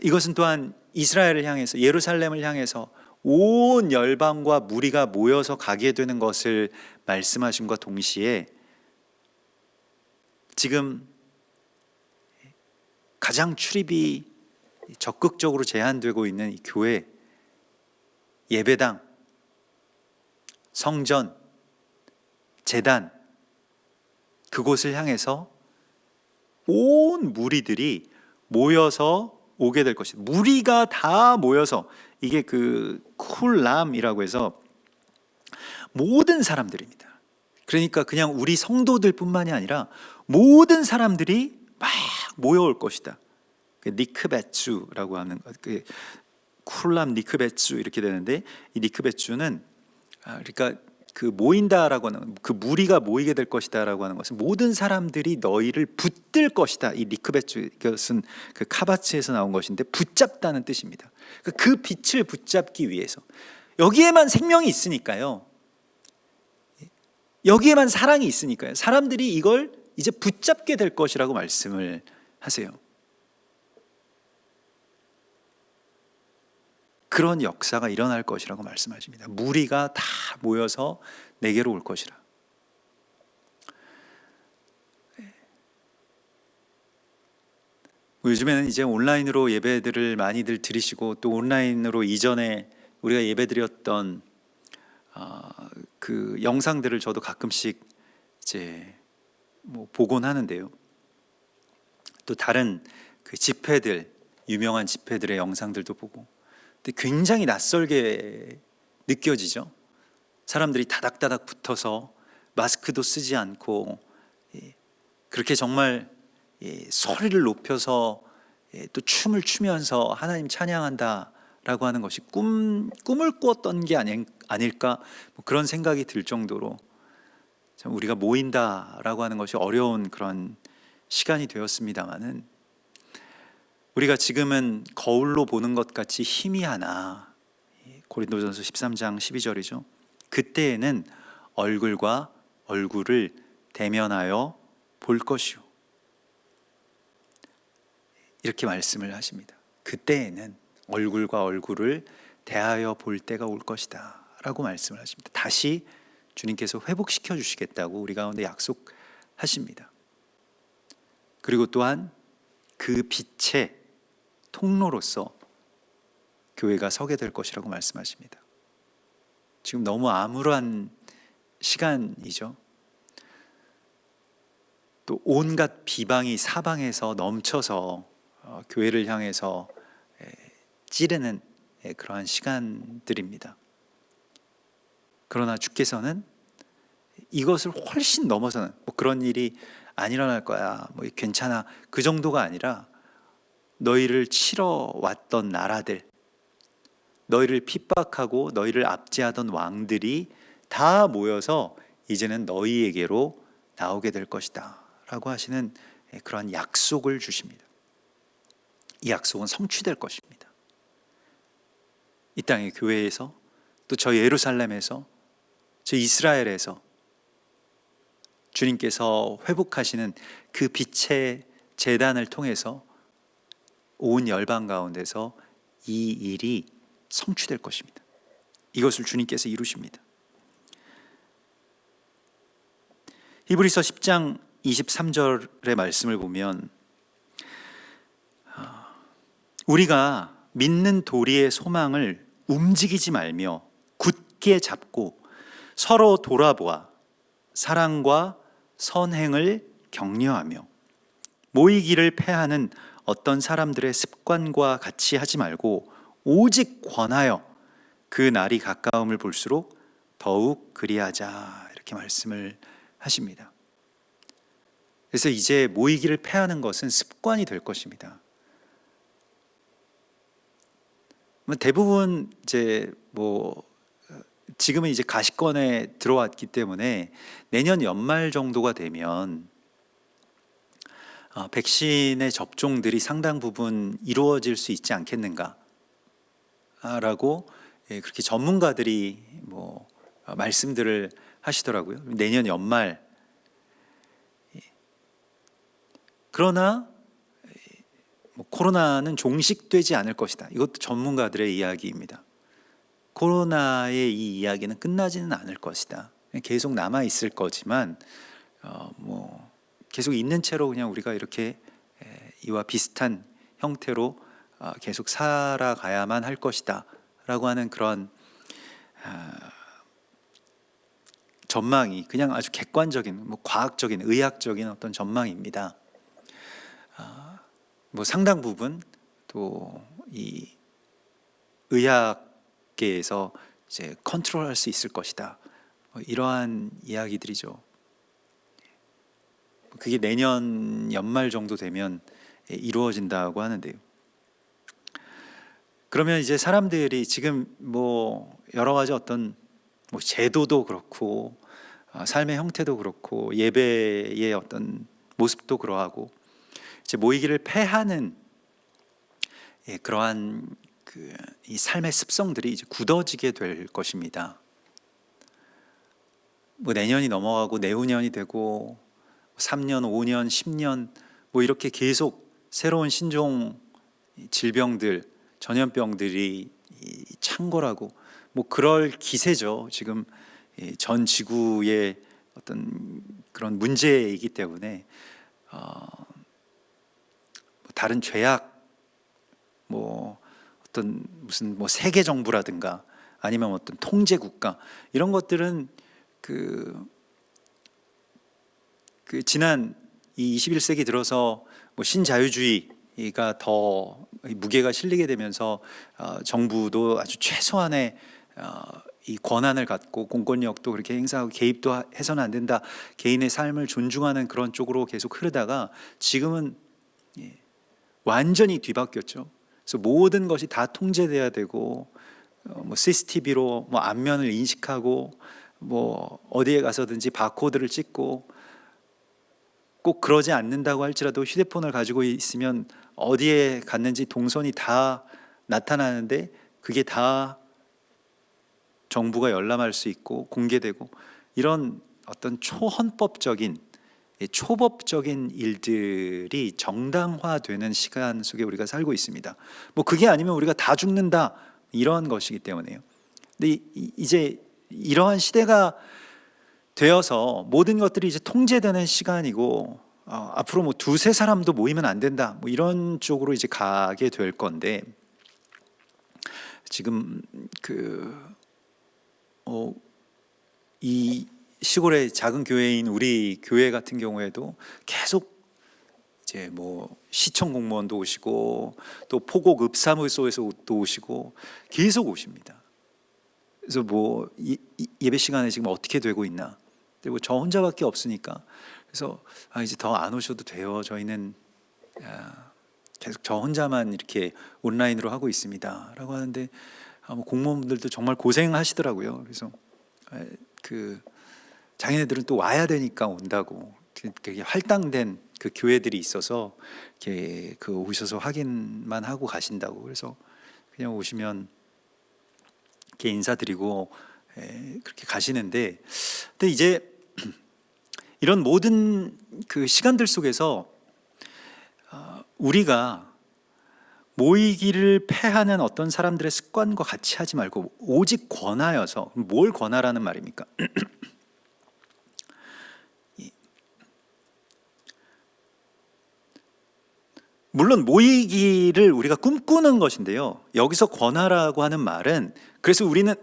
이것은 또한 이스라엘을 향해서, 예루살렘을 향해서 온 열방과 무리가 모여서 가게 되는 것을 말씀하심과 동시에 지금 가장 출입이 적극적으로 제한되고 있는 이 교회, 예배당, 성전, 제단, 그곳을 향해서 온 무리들이 모여서 오게 될 것이다. 무리가 다 모여서, 이게 그 쿨람이라고 해서 모든 사람들입니다. 그러니까 그냥 우리 성도들뿐만이 아니라 모든 사람들이 막 모여올 것이다. 니크베츠라고 하는 쿨람 니크베츠 이렇게 되는데, 이 니크베츠는 그러니까 그 모인다라고 하는, 그 무리가 모이게 될 것이다라고 하는 것은 모든 사람들이 너희를 붙들 것이다. 이 리크베츠, 이것은 그 카바츠에서 나온 것인데 붙잡다는 뜻입니다. 그 빛을 붙잡기 위해서, 여기에만 생명이 있으니까요, 여기에만 사랑이 있으니까요, 사람들이 이걸 이제 붙잡게 될 것이라고 말씀을 하세요. 그런 역사가 일어날 것이라고 말씀하십니다. 무리가 다 모여서 내게로 올 것이라. 요즘에는 이제 온라인으로 예배들을 많이들 드리시고, 또 온라인으로 이전에 우리가 예배드렸던 그 영상들을 저도 가끔씩 이제 뭐 보곤 하는데요. 또 다른 그 집회들, 유명한 집회들의 영상들도 보고, 근데 굉장히 낯설게 느껴지죠. 사람들이 다닥다닥 붙어서 마스크도 쓰지 않고, 그렇게 정말 소리를 높여서 또 춤을 추면서 하나님 찬양한다라고 하는 것이 꿈을 꾸었던 게 아닐까, 뭐 그런 생각이 들 정도로 참 우리가 모인다라고 하는 것이 어려운 그런 시간이 되었습니다마는, 우리가 지금은 거울로 보는 것 같이 희미하나, 고린도전서 13장 12절이죠. 그때에는 얼굴과 얼굴을 대면하여 볼 것이요, 이렇게 말씀을 하십니다. 그때에는 얼굴과 얼굴을 대하여 볼 때가 올 것이다 라고 말씀을 하십니다. 다시 주님께서 회복시켜 주시겠다고 우리 가운데 약속하십니다. 그리고 또한 그 빛의 통로로서 교회가 서게 될 것이라고 말씀하십니다. 지금 너무 암울한 시간이죠. 또 온갖 비방이 사방에서 넘쳐서 교회를 향해서 찌르는 그러한 시간들입니다. 그러나 주께서는 이것을 훨씬 넘어서는, 뭐 그런 일이 안 일어날 거야, 뭐 괜찮아, 그 정도가 아니라, 너희를 치러 왔던 나라들, 너희를 핍박하고 너희를 압제하던 왕들이 다 모여서 이제는 너희에게로 나오게 될 것이다 라고 하시는 그러한 약속을 주십니다. 이 약속은 성취될 것입니다. 이 땅의 교회에서, 또 저 예루살렘에서, 저 이스라엘에서 주님께서 회복하시는 그 빛의 제단을 통해서 온 열방 가운데서 이 일이 성취될 것입니다. 이것을 주님께서 이루십니다. 히브리서 10장 23절의 말씀을 보면, 우리가 믿는 도리의 소망을 움직이지 말며 굳게 잡고 서로 돌아보아 사랑과 선행을 격려하며 모이기를 패하는 어떤 사람들의 습관과 같이 하지 말고 오직 권하여 그 날이 가까움을 볼수록 더욱 그리하자, 이렇게 말씀을 하십니다. 그래서 이제 모이기를 패하는 것은 습관이 될 것입니다. 대부분 이제 지금은 이제 가시권에 들어왔기 때문에 내년 연말 정도가 되면 백신의 접종들이 상당 부분 이루어질 수 있지 않겠는가 라고 그렇게 전문가들이 말씀들을 하시더라고요. 내년 연말. 그러나 코로나는 종식되지 않을 것이다. 이것도 전문가들의 이야기입니다. 코로나의 이 이야기는 끝나지는 않을 것이다. 계속 남아 있을 거지만 계속 있는 채로 그냥 우리가 이렇게 이와 비슷한 형태로 계속 살아가야만 할 것이다 라고 하는 그런 전망이 그냥 아주 객관적인, 과학적인, 의학적인 어떤 전망입니다. 상당 부분 또 이 의학계에서 이제 컨트롤할 수 있을 것이다, 이러한 이야기들이죠. 그게 내년 연말 정도 되면 이루어진다고 하는데요. 그러면 이제 사람들이 지금 여러 가지 어떤 뭐 제도도 그렇고 삶의 형태도 그렇고 예배의 어떤 모습도 그러하고 이제 모이기를 패하는 그러한 이 삶의 습성들이 이제 굳어지게 될 것입니다. 뭐 내년이 넘어가고 내후년이 되고 3년, 5년, 10년 뭐 이렇게 계속 새로운 신종 질병들, 전염병들이 창궐하고 뭐 그럴 기세죠. 지금 전 지구의 어떤 그런 문제이기 때문에 다른 죄악, 뭐 어떤 무슨 뭐 세계 정부라든가 아니면 어떤 통제 국가 이런 것들은 그 지난 이 21세기 들어서 뭐 신자유주의가 더 무게가 실리게 되면서 정부도 아주 최소한의 이 권한을 갖고 공권력도 그렇게 행사하고 개입도 해서는 안 된다. 개인의 삶을 존중하는 그런 쪽으로 계속 흐르다가 지금은 완전히 뒤바뀌었죠. 그래서 모든 것이 다 통제돼야 되고 뭐 CCTV로 뭐 안면을 인식하고 뭐 어디에 가서든지 바코드를 찍고 꼭 그러지 않는다고 할지라도 휴대폰을 가지고 있으면 어디에 갔는지 동선이 다 나타나는데 그게 다 정부가 열람할 수 있고 공개되고 이런 어떤 초헌법적인 초법적인 일들이 정당화되는 시간 속에 우리가 살고 있습니다. 뭐 그게 아니면 우리가 다 죽는다 이런 것이기 때문에요. 근데 이제 이러한 시대가 되어서 모든 것들이 이제 통제되는 시간이고 앞으로 뭐 두세 사람도 모이면 안 된다 뭐 이런 쪽으로 이제 가게 될 건데 지금 이 시골의 작은 교회인 우리 교회 같은 경우에도 계속 이제 뭐 시청 공무원도 오시고 또 포곡 읍사무소에서 또 오시고 계속 오십니다. 그래서 뭐 예배 시간에 지금 어떻게 되고 있나? 근데 뭐 저 혼자밖에 없으니까 그래서 이제 더 안 오셔도 돼요. 저희는 계속 저 혼자만 이렇게 온라인으로 하고 있습니다라고 하는데 뭐 공무원분들도 정말 고생하시더라고요. 그래서 자기네들은 또 와야 되니까 온다고 되게 할당된 그 교회들이 있어서 이렇게 오셔서 확인만 하고 가신다고. 그래서 그냥 오시면 이렇게 인사드리고 그렇게 가시는데, 근데 이제 이런 모든 그 시간들 속에서 우리가 모이기를 패하는 어떤 사람들의 습관과 같이 하지 말고 오직 권하여서, 뭘 권하라는 말입니까? 물론 모이기를 우리가 꿈꾸는 것인데요, 여기서 권하라고 하는 말은 그래서 우리는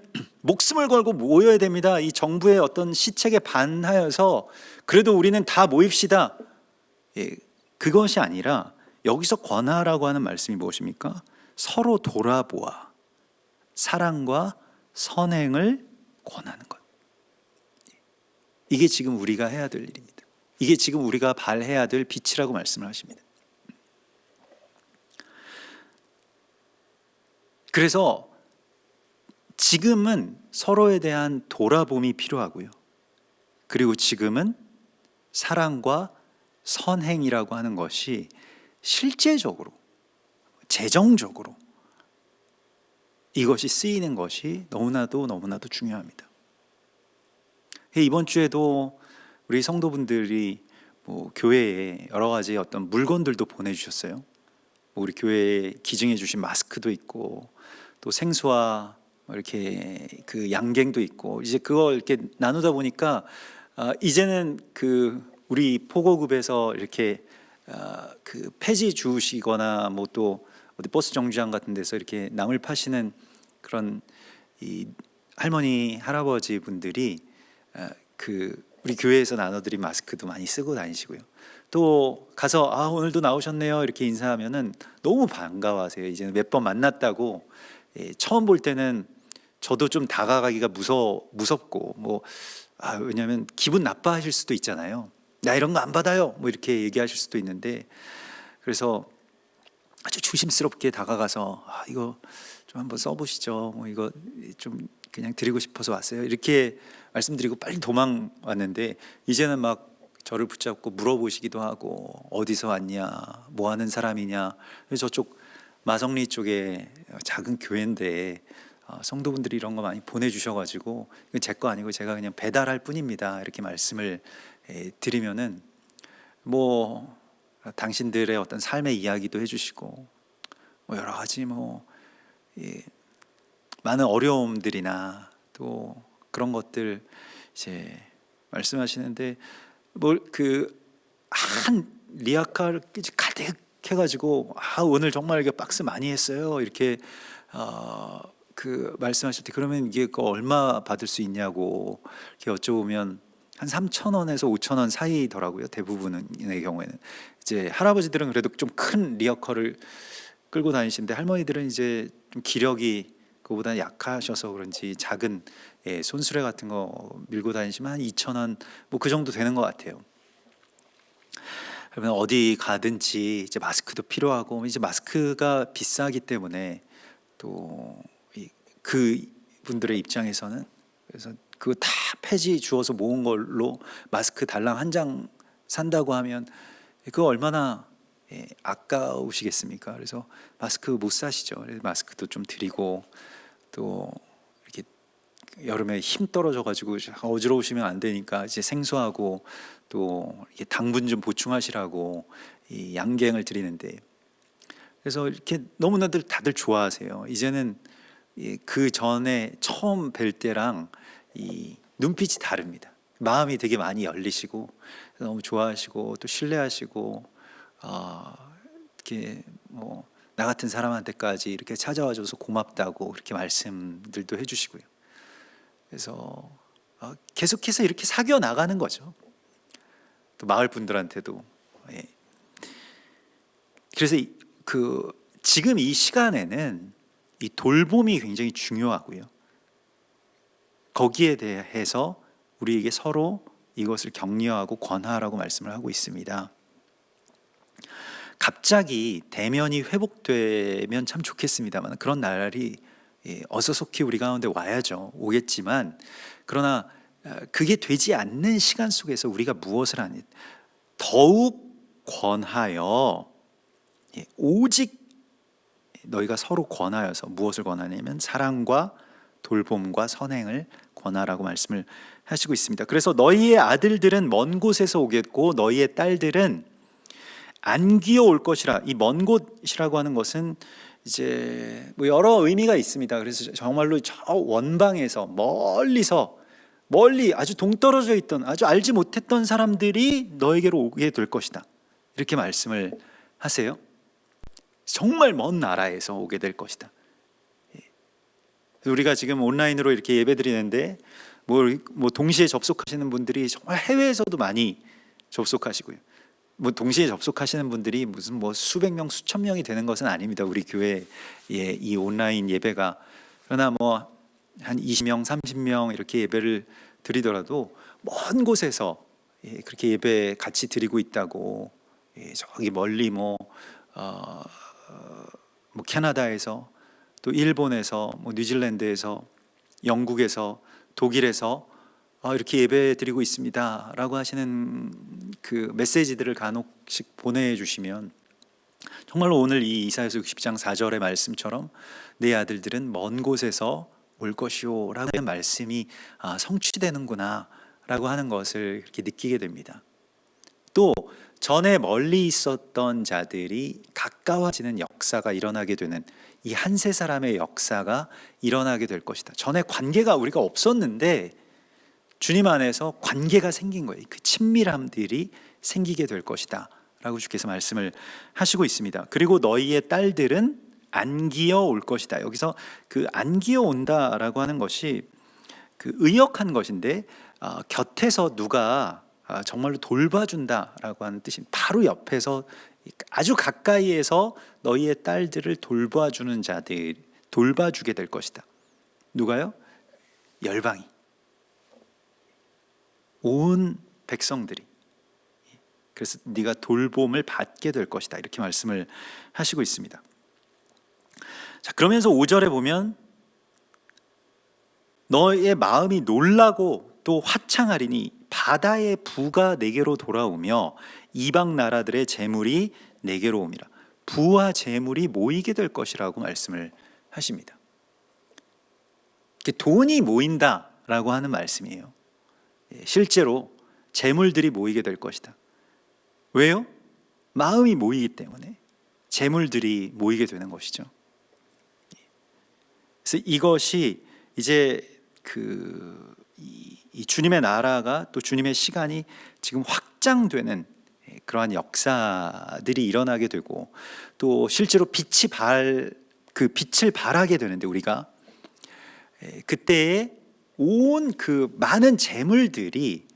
목숨을 걸고 모여야 됩니다, 이 정부의 어떤 시책에 반하여서 그래도 우리는 다 모입시다, 그것이 아니라 여기서 권하라고 하는 말씀이 무엇입니까? 서로 돌아보아 사랑과 선행을 권하는 것. 이게 지금 우리가 해야 될 일입니다. 이게 지금 우리가 발해야 될 빛이라고 말씀을 하십니다. 그래서 지금은 서로에 대한 돌아봄이 필요하고요, 그리고 지금은 사랑과 선행이라고 하는 것이 실제적으로, 재정적으로 이것이 쓰이는 것이 너무나도 중요합니다. 이번 주에도 우리 성도분들이 뭐 교회에 여러 가지 어떤 물건들도 보내주셨어요. 우리 교회에 기증해 주신 마스크도 있고 또 생수와 이렇게 그 양갱도 있고, 이제 그걸 이렇게 나누다 보니까 이제는 우리 포고급에서 이렇게 그 폐지 주시거나 뭐 또 어디 버스 정류장 같은 데서 이렇게 나물 파시는 그런 이 할머니 할아버지 분들이 우리 교회에서 나눠드린 마스크도 많이 쓰고 다니시고요. 또 가서 오늘도 나오셨네요 이렇게 인사하면은 너무 반가워하세요. 이제는 몇 번 만났다고. 처음 볼 때는 저도 좀 다가가기가 무섭고 뭐 왜냐하면 기분 나빠하실 수도 있잖아요. 나 이런 거 안 받아요 뭐 이렇게 얘기하실 수도 있는데, 그래서 아주 조심스럽게 다가가서 이거 좀 한번 써보시죠. 뭐 이거 좀 그냥 드리고 싶어서 왔어요. 이렇게 말씀드리고 빨리 도망 왔는데 이제는 막 저를 붙잡고 물어보시기도 하고 어디서 왔냐, 뭐 하는 사람이냐. 그래서 저쪽 마성리 쪽에 작은 교회인데 성도분들이 이런 거 많이 보내주셔가지고 이건 제 거 아니고 제가 그냥 배달할 뿐입니다. 이렇게 말씀을 드리면은 뭐 당신들의 어떤 삶의 이야기도 해주시고 뭐 여러 가지 뭐 많은 어려움들이나 또 그런 것들 이제 말씀하시는데 뭘 그 한 리아카를 가득 해가지고 오늘 정말 이게 박스 많이 했어요 이렇게 그 말씀하실 때 그러면 이게 그 얼마 받을 수 있냐고 이렇게 여쭤보면 한 3,000원에서 5,000원 사이더라고요. 대부분의 경우에는 이제 할아버지들은 그래도 좀 큰 리어커를 끌고 다니시는데 할머니들은 이제 좀 기력이 그보다 약하셔서 그런지 작은 손수레 같은 거 밀고 다니시면 한 2,000원 뭐 그 정도 되는 것 같아요. 그러면 어디 가든지 이제 마스크도 필요하고 이제 마스크가 비싸기 때문에 또 그 분들의 입장에서는 그래서 그거 다 폐지 주어서 모은 걸로 마스크 달랑 한 장 산다고 하면 그거 얼마나 아까우시겠습니까? 그래서 마스크 못 사시죠. 그래서 마스크도 좀 드리고 또 이렇게 여름에 힘 떨어져 가지고 어지러우시면 안 되니까 이제 생수하고 또 이렇게 당분 좀 보충하시라고 이 양갱을 드리는데 그래서 이렇게 너무나들 다들 좋아하세요. 이제는 그 전에 처음 뵐 때랑 이 눈빛이 다릅니다. 마음이 되게 많이 열리시고 너무 좋아하시고 또 신뢰하시고 이렇게 뭐 나 같은 사람한테까지 이렇게 찾아와줘서 고맙다고 그렇게 말씀들도 해주시고요. 그래서 계속해서 이렇게 사귀어 나가는 거죠. 또 마을 분들한테도. 그래서 그 지금 이 시간에는 이 돌봄이 굉장히 중요하고요. 거기에 대해서 우리에게 서로 이것을 격려하고 권하라고 말씀을 하고 있습니다. 갑자기 대면이 회복되면 참 좋겠습니다만 그런 날이 어서속히 우리 가운데 와야죠. 오겠지만 그러나 그게 되지 않는 시간 속에서 우리가 무엇을 하니 더욱 권하여 오직 너희가 서로 권하여서 무엇을 권하냐면 사랑과 돌봄과 선행을 권하라고 말씀을 하시고 있습니다. 그래서 너희의 아들들은 먼 곳에서 오겠고 너희의 딸들은 안기어 올 것이라. 이 먼 곳이라고 하는 것은 이제 뭐 여러 의미가 있습니다. 그래서 정말로 저 원방에서 멀리 아주 동떨어져 있던 아주 알지 못했던 사람들이 너에게로 오게 될 것이다. 이렇게 말씀을 하세요. 정말 먼 나라에서 오게 될 것이다. 우리가 지금 온라인으로 이렇게 예배드리는데 뭐 동시에 접속하시는 분들이 정말 해외에서도 많이 접속하시고요. 뭐 동시에 접속하시는 분들이 무슨 뭐 수백 명, 수천 명이 되는 것은 아닙니다. 우리 교회의 이 온라인 예배가. 그러나 뭐 한 20명, 30명 이렇게 예배를 드리더라도 먼 곳에서 그렇게 예배 같이 드리고 있다고 저기 멀리 뭐 캐나다에서 또 일본에서 뭐 뉴질랜드에서 영국에서 독일에서 이렇게 예배 드리고 있습니다라고 하시는 그 메시지들을 간혹씩 보내주시면 정말로 오늘 이 이사야서 60장 4절의 말씀처럼 내 아들들은 먼 곳에서 올 것이오라고 하는 말씀이 성취되는구나 라고 하는 것을 이렇게 느끼게 됩니다. 또 전에 멀리 있었던 자들이 가까워지는 역사가 일어나게 되는 이 한 세 사람의 역사가 일어나게 될 것이다. 전에 관계가 우리가 없었는데 주님 안에서 관계가 생긴 거예요. 그 친밀함들이 생기게 될 것이다 라고 주께서 말씀을 하시고 있습니다. 그리고 너희의 딸들은 안기어 올 것이다. 여기서 그 안기어 온다라고 하는 것이 그 의역한 것인데 곁에서 누가 정말로 돌봐준다라고 하는 뜻이 바로 옆에서 아주 가까이에서 너희의 딸들을 돌봐주는 자들 돌봐주게 될 것이다. 누가요? 열방이 온 백성들이. 그래서 네가 돌봄을 받게 될 것이다 이렇게 말씀을 하시고 있습니다. 자, 그러면서 5절에 보면 너의 마음이 놀라고 또 화창하리니 바다의 부가 내게로 돌아오며 이방 나라들의 재물이 내게로 옵니다. 부와 재물이 모이게 될 것이라고 말씀을 하십니다. 돈이 모인다라고 하는 말씀이에요. 실제로 재물들이 모이게 될 것이다. 왜요? 마음이 모이기 때문에 재물들이 모이게 되는 것이죠. 그래서 이것이 이제 이 주님의 나라가 또 주님의 시간이 지금 확장되는 그러한 역사들이 일어나게 되고, 또 실제로 그 빛을 발하게 되는데, 우리가 그때에 온 그 많은 재물들이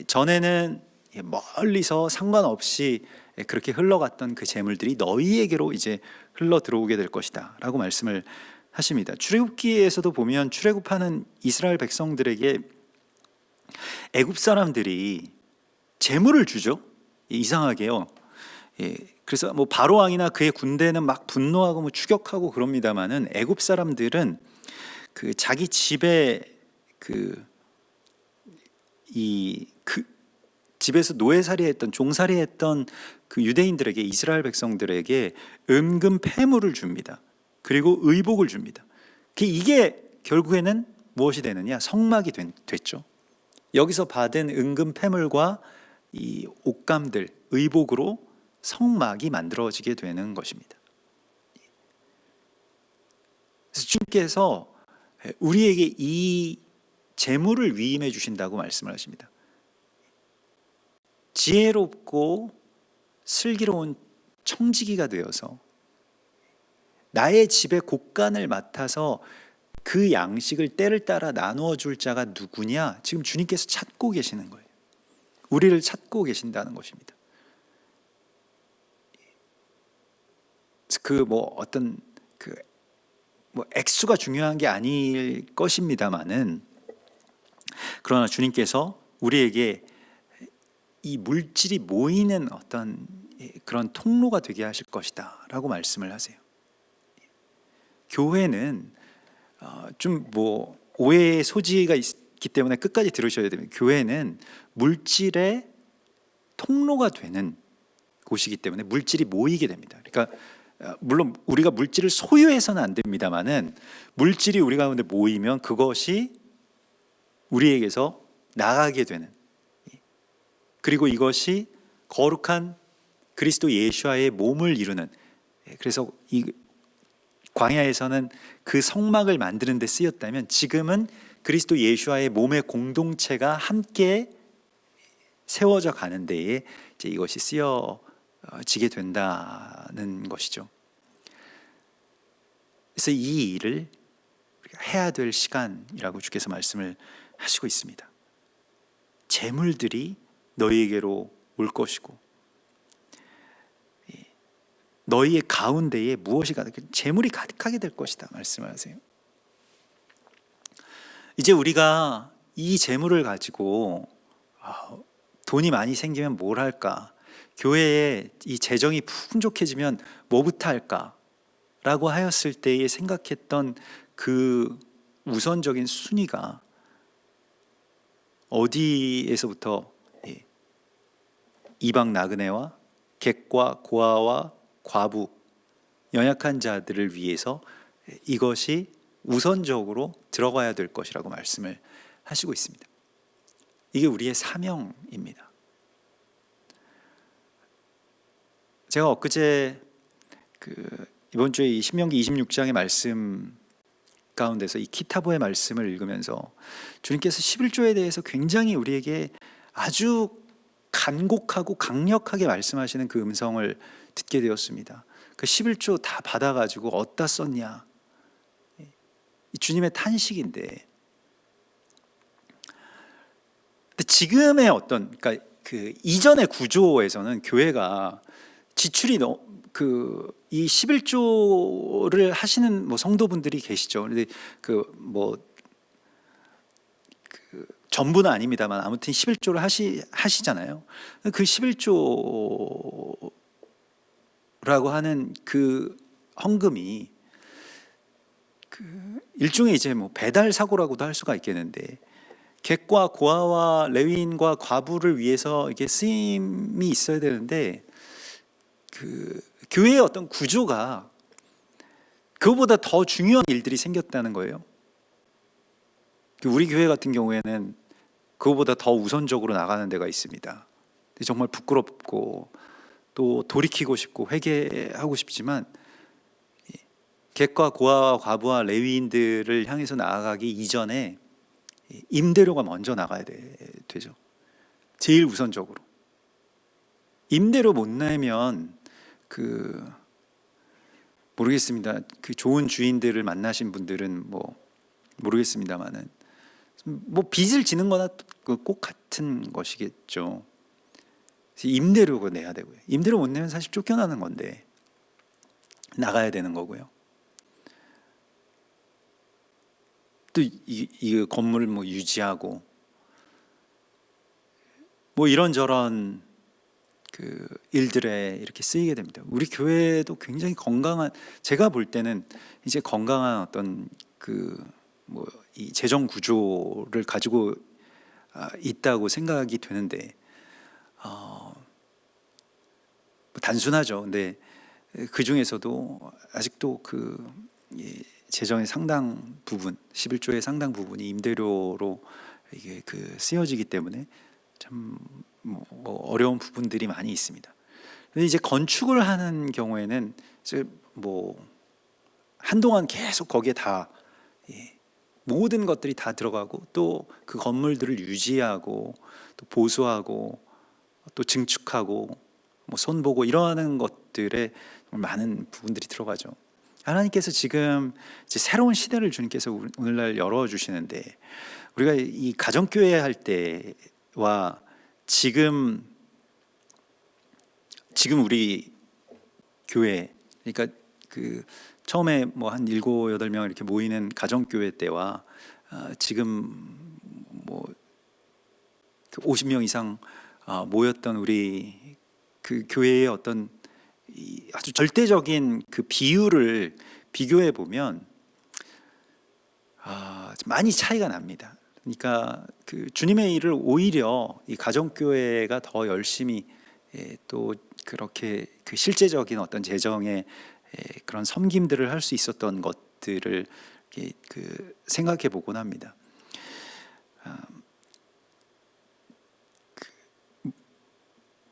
전에는 멀리서 상관없이 그렇게 흘러갔던 그 재물들이 너희에게로 이제 흘러 들어오게 될 것이다 라고 말씀을 하십니다. 출애굽기에서도 보면 출애굽하는 이스라엘 백성들에게 애굽 사람들이 재물을 주죠. 이상하게요. 그래서 뭐 바로 왕이나 그의 군대는 막 분노하고 뭐 추격하고 그럽니다만은 애굽 사람들은 그 자기 집에 집에서 노예살이했던 종살이했던 그 유대인들에게, 이스라엘 백성들에게 은금 패물을 줍니다. 그리고 의복을 줍니다. 이게 결국에는 무엇이 되느냐? 성막이 됐죠. 여기서 받은 은금 패물과 이 옷감들, 의복으로 성막이 만들어지게 되는 것입니다. 그래서 주님께서 우리에게 이 재물을 위임해 주신다고 말씀을 하십니다. 지혜롭고 슬기로운 청지기가 되어서 나의 집의 곳간을 맡아서 그 양식을 때를 따라 나누어 줄 자가 누구냐? 지금 주님께서 찾고 계시는 거예요. 우리를 찾고 계신다는 것입니다. 어떤 액수가 중요한 게 아닐 것입니다만은, 그러나 주님께서 우리에게 이 물질이 모이는 어떤 그런 통로가 되게 하실 것이다 라고 말씀을 하세요. 교회는 좀 오해의 소지가 있기 때문에 끝까지 들으셔야 됩니다. 교회는 물질의 통로가 되는 곳이기 때문에 물질이 모이게 됩니다. 그러니까 물론 우리가 물질을 소유해서는 안 됩니다만은, 물질이 우리 가운데 모이면 그것이 우리에게서 나가게 되는, 그리고 이것이 거룩한 그리스도 예수와의 몸을 이루는, 그래서 이 광야에서는 그 성막을 만드는 데 쓰였다면, 지금은 그리스도 예수와의 몸의 공동체가 함께 세워져 가는 데에 이제 이것이 쓰여지게 된다는 것이죠. 그래서 이 일을 우리가 해야 될 시간이라고 주께서 말씀을 하시고 있습니다. 재물들이 너희에게로 올 것이고, 너희의 가운데에 무엇이 재물이 가득하게 될 것이다 말씀을 하세요. 이제 우리가 이 재물을 가지고 돈이 많이 생기면 뭘 할까? 교회에 이 재정이 풍족해지면 뭐부터 할까? 라고 하였을 때에 생각했던 그 우선적인 순위가 어디에서부터 이방 나그네와 객과 고아와 과부, 연약한 자들을 위해서 이것이 우선적으로 들어가야 될 것이라고 말씀을 하시고 있습니다. 이게 우리의 사명입니다. 제가 엊그제 이번 주에 이 신명기 26장의 말씀 가운데서 이 키타보의 말씀을 읽으면서 주님께서 11조에 대해서 굉장히 우리에게 아주 간곡하고 강력하게 말씀하시는 그 음성을 듣게 되었습니다. 그 11조 다 받아가지고 어디다 썼냐? 주님의 탄식인데, 지금의 그러니까 그 이전의 구조에서는 교회가 지출이 이 11조를 하시는 성도분들이 계시죠. 근데 전부는 아닙니다만 아무튼 11조를 하시잖아요. 그 11조라고 하는 그 헌금이 일종의 이제 뭐 배달 사고라고도 할 수가 있겠는데, 객과 고아와 레위인과 과부를 위해서 이게 쓰임이 있어야 되는데, 교회의 어떤 구조가 그거보다 더 중요한 일들이 생겼다는 거예요. 우리 교회 같은 경우에는 그거보다 더 우선적으로 나가는 데가 있습니다. 정말 부끄럽고 또 돌이키고 싶고 회개하고 싶지만, 객과 고아와 과부와 레위인들을 향해서 나아가기 이전에 임대료가 먼저 나가야 되죠. 제일 우선적으로. 임대료 못 내면 모르겠습니다. 좋은 주인들을 만나신 분들은 뭐 모르겠습니다만은, 뭐 빚을 지는 거나 꼭 같은 것이겠죠. 임대료가 내야 되고요. 임대료 못 내면 사실 쫓겨나는 건데 나가야 되는 거고요. 또 이 건물을 뭐 유지하고 뭐 이런저런 일들에 이렇게 쓰이게 됩니다. 우리 교회도 굉장히 건강한, 제가 볼 때는 이제 건강한 어떤 뭐 이 재정 구조를 가지고 있다고 생각이 되는데, 뭐 단순하죠. 근데 그 중에서도 아직도 이 재정의 상당 부분, 11조의 상당 부분이 임대료로 이게 쓰여지기 때문에 참 뭐 어려운 부분들이 많이 있습니다. 근데 이제 건축을 하는 경우에는 이제 뭐 한동안 계속 거기에 다 모든 것들이 다 들어가고, 또 그 건물들을 유지하고 또 보수하고 또 증축하고 뭐 손보고 이러는 것들에 많은 부분들이 들어가죠. 하나님께서 지금 이제 새로운 시대를 주님께서 오늘날 열어주시는데, 우리가 이 가정교회 할 때와 지금 우리 교회, 그러니까 처음에 뭐 한 7, 8명 이렇게 모이는 가정교회 때와 지금 뭐 50명 이상 모였던 우리 교회의 어떤 아주 절대적인 비율을 비교해 보면 많이 차이가 납니다. 그러니까 주님의 일을 오히려 이 가정교회가 더 열심히, 또 그렇게 실제적인 어떤 재정의 그런 섬김들을 할 수 있었던 것들을 생각해 보곤 합니다.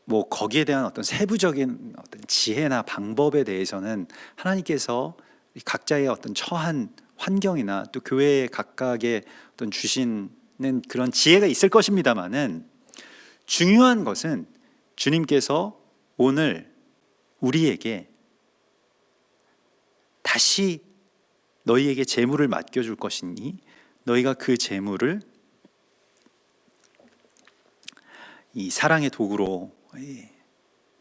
뭐 거기에 대한 어떤 세부적인 어떤 지혜나 방법에 대해서는 하나님께서 각자의 어떤 처한 환경이나 또 교회에 각각의 어떤 주시는 그런 지혜가 있을 것입니다만은, 중요한 것은 주님께서 오늘 우리에게 다시 너희에게 재물을 맡겨줄 것이니 너희가 그 재물을 이 사랑의 도구로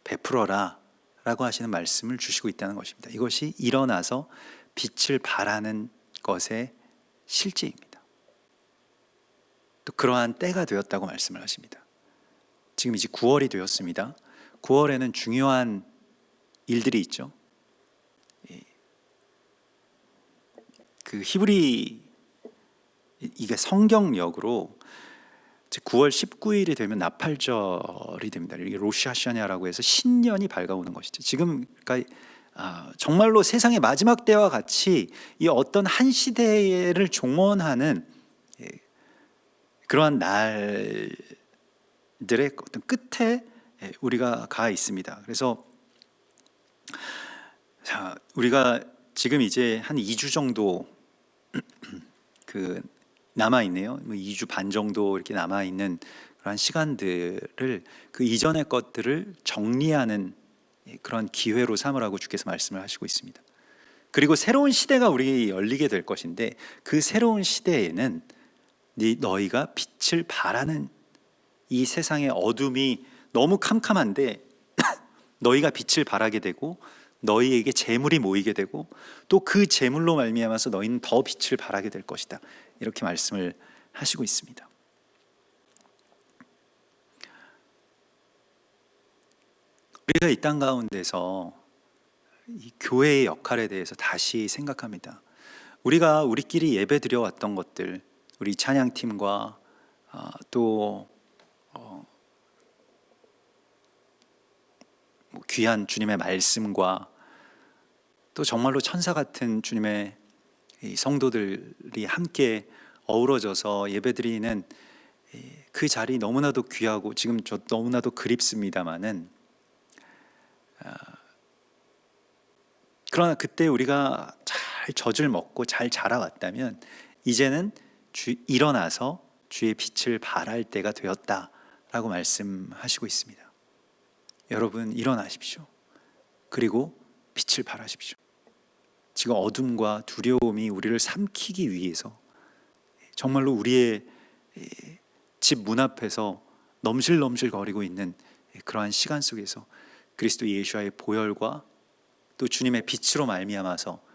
베풀어라 라고 하시는 말씀을 주시고 있다는 것입니다. 이것이 일어나서 빛을 발하는 것의 실제입니다. 또 그러한 때가 되었다고 말씀을 하십니다. 지금 이제 9월이 되었습니다. 9월에는 중요한 일들이 있죠. 히브리, 이게 성경역으로 9월 19일이 되면 나팔절이 됩니다. 이게 로시 하샤냐라고 해서 신년이 밝아오는 것이죠. 지금 그러니까 정말로 세상의 마지막 때와 같이 이 어떤 한 시대를 종언하는 그러한 날들의 어떤 끝에 우리가 가 있습니다. 그래서 우리가 지금 이제 한 2주 정도 남아 있네요. 2주 반 정도 이렇게 남아 있는 그런 시간들을 이전의 것들을 정리하는 그런 기회로 삼으라고 주께서 말씀을 하시고 있습니다. 그리고 새로운 시대가 우리 열리게 될 것인데, 그 새로운 시대에는 너희가 빛을 발하는, 이 세상의 어둠이 너무 캄캄한데 너희가 빛을 발하게 되고 너희에게 재물이 모이게 되고 또 그 재물로 말미암아서 너희는 더 빛을 발하게 될 것이다, 이렇게 말씀을 하시고 있습니다. 우리가 이 땅 가운데서 이 교회의 역할에 대해서 다시 생각합니다. 우리가 우리끼리 예배 드려왔던 것들, 우리 찬양팀과 또 귀한 주님의 말씀과 또 정말로 천사 같은 주님의 이 성도들이 함께 어우러져서 예배드리는 그 자리 너무나도 귀하고 지금 저 너무나도 그립습니다마는, 그러나 그때 우리가 잘 젖을 먹고 잘 자라왔다면 이제는 일어나서 주의 빛을 발할 때가 되었다라고 말씀하시고 있습니다. 여러분, 일어나십시오. 그리고 빛을 발하십시오. 지금 어둠과 두려움이 우리를 삼키기 위해서 정말로 우리의 집 문 앞에서 넘실넘실 거리고 있는 그러한 시간 속에서 그리스도 예수와의 보혈과 또 주님의 빛으로 말미암아서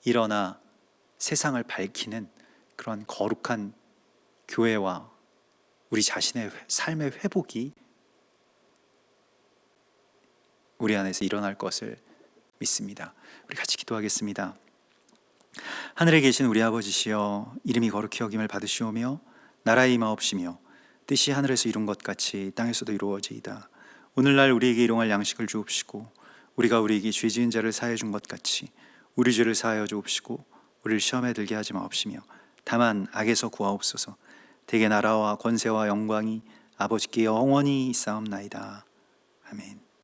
일어나 세상을 밝히는 그런 거룩한 교회와 우리 자신의 삶의 회복이 우리 안에서 일어날 것을 믿습니다. 우리 같이 기도하겠습니다. 하늘에 계신 우리 아버지시여, 이름이 거룩히 여김을 받으시오며 나라의 임하옵시며 뜻이 하늘에서 이룬 것 같이 땅에서도 이루어지이다. 오늘날 우리에게 일용할 양식을 주옵시고 우리가 우리에게 죄 지은 자를 사하여 준 것 같이 우리 죄를 사하여 주옵시고 우리를 시험에 들게 하지 마옵시며 다만 악에서 구하옵소서. 대개 나라와 권세와 영광이 아버지께 영원히 있사옵나이다. 아멘.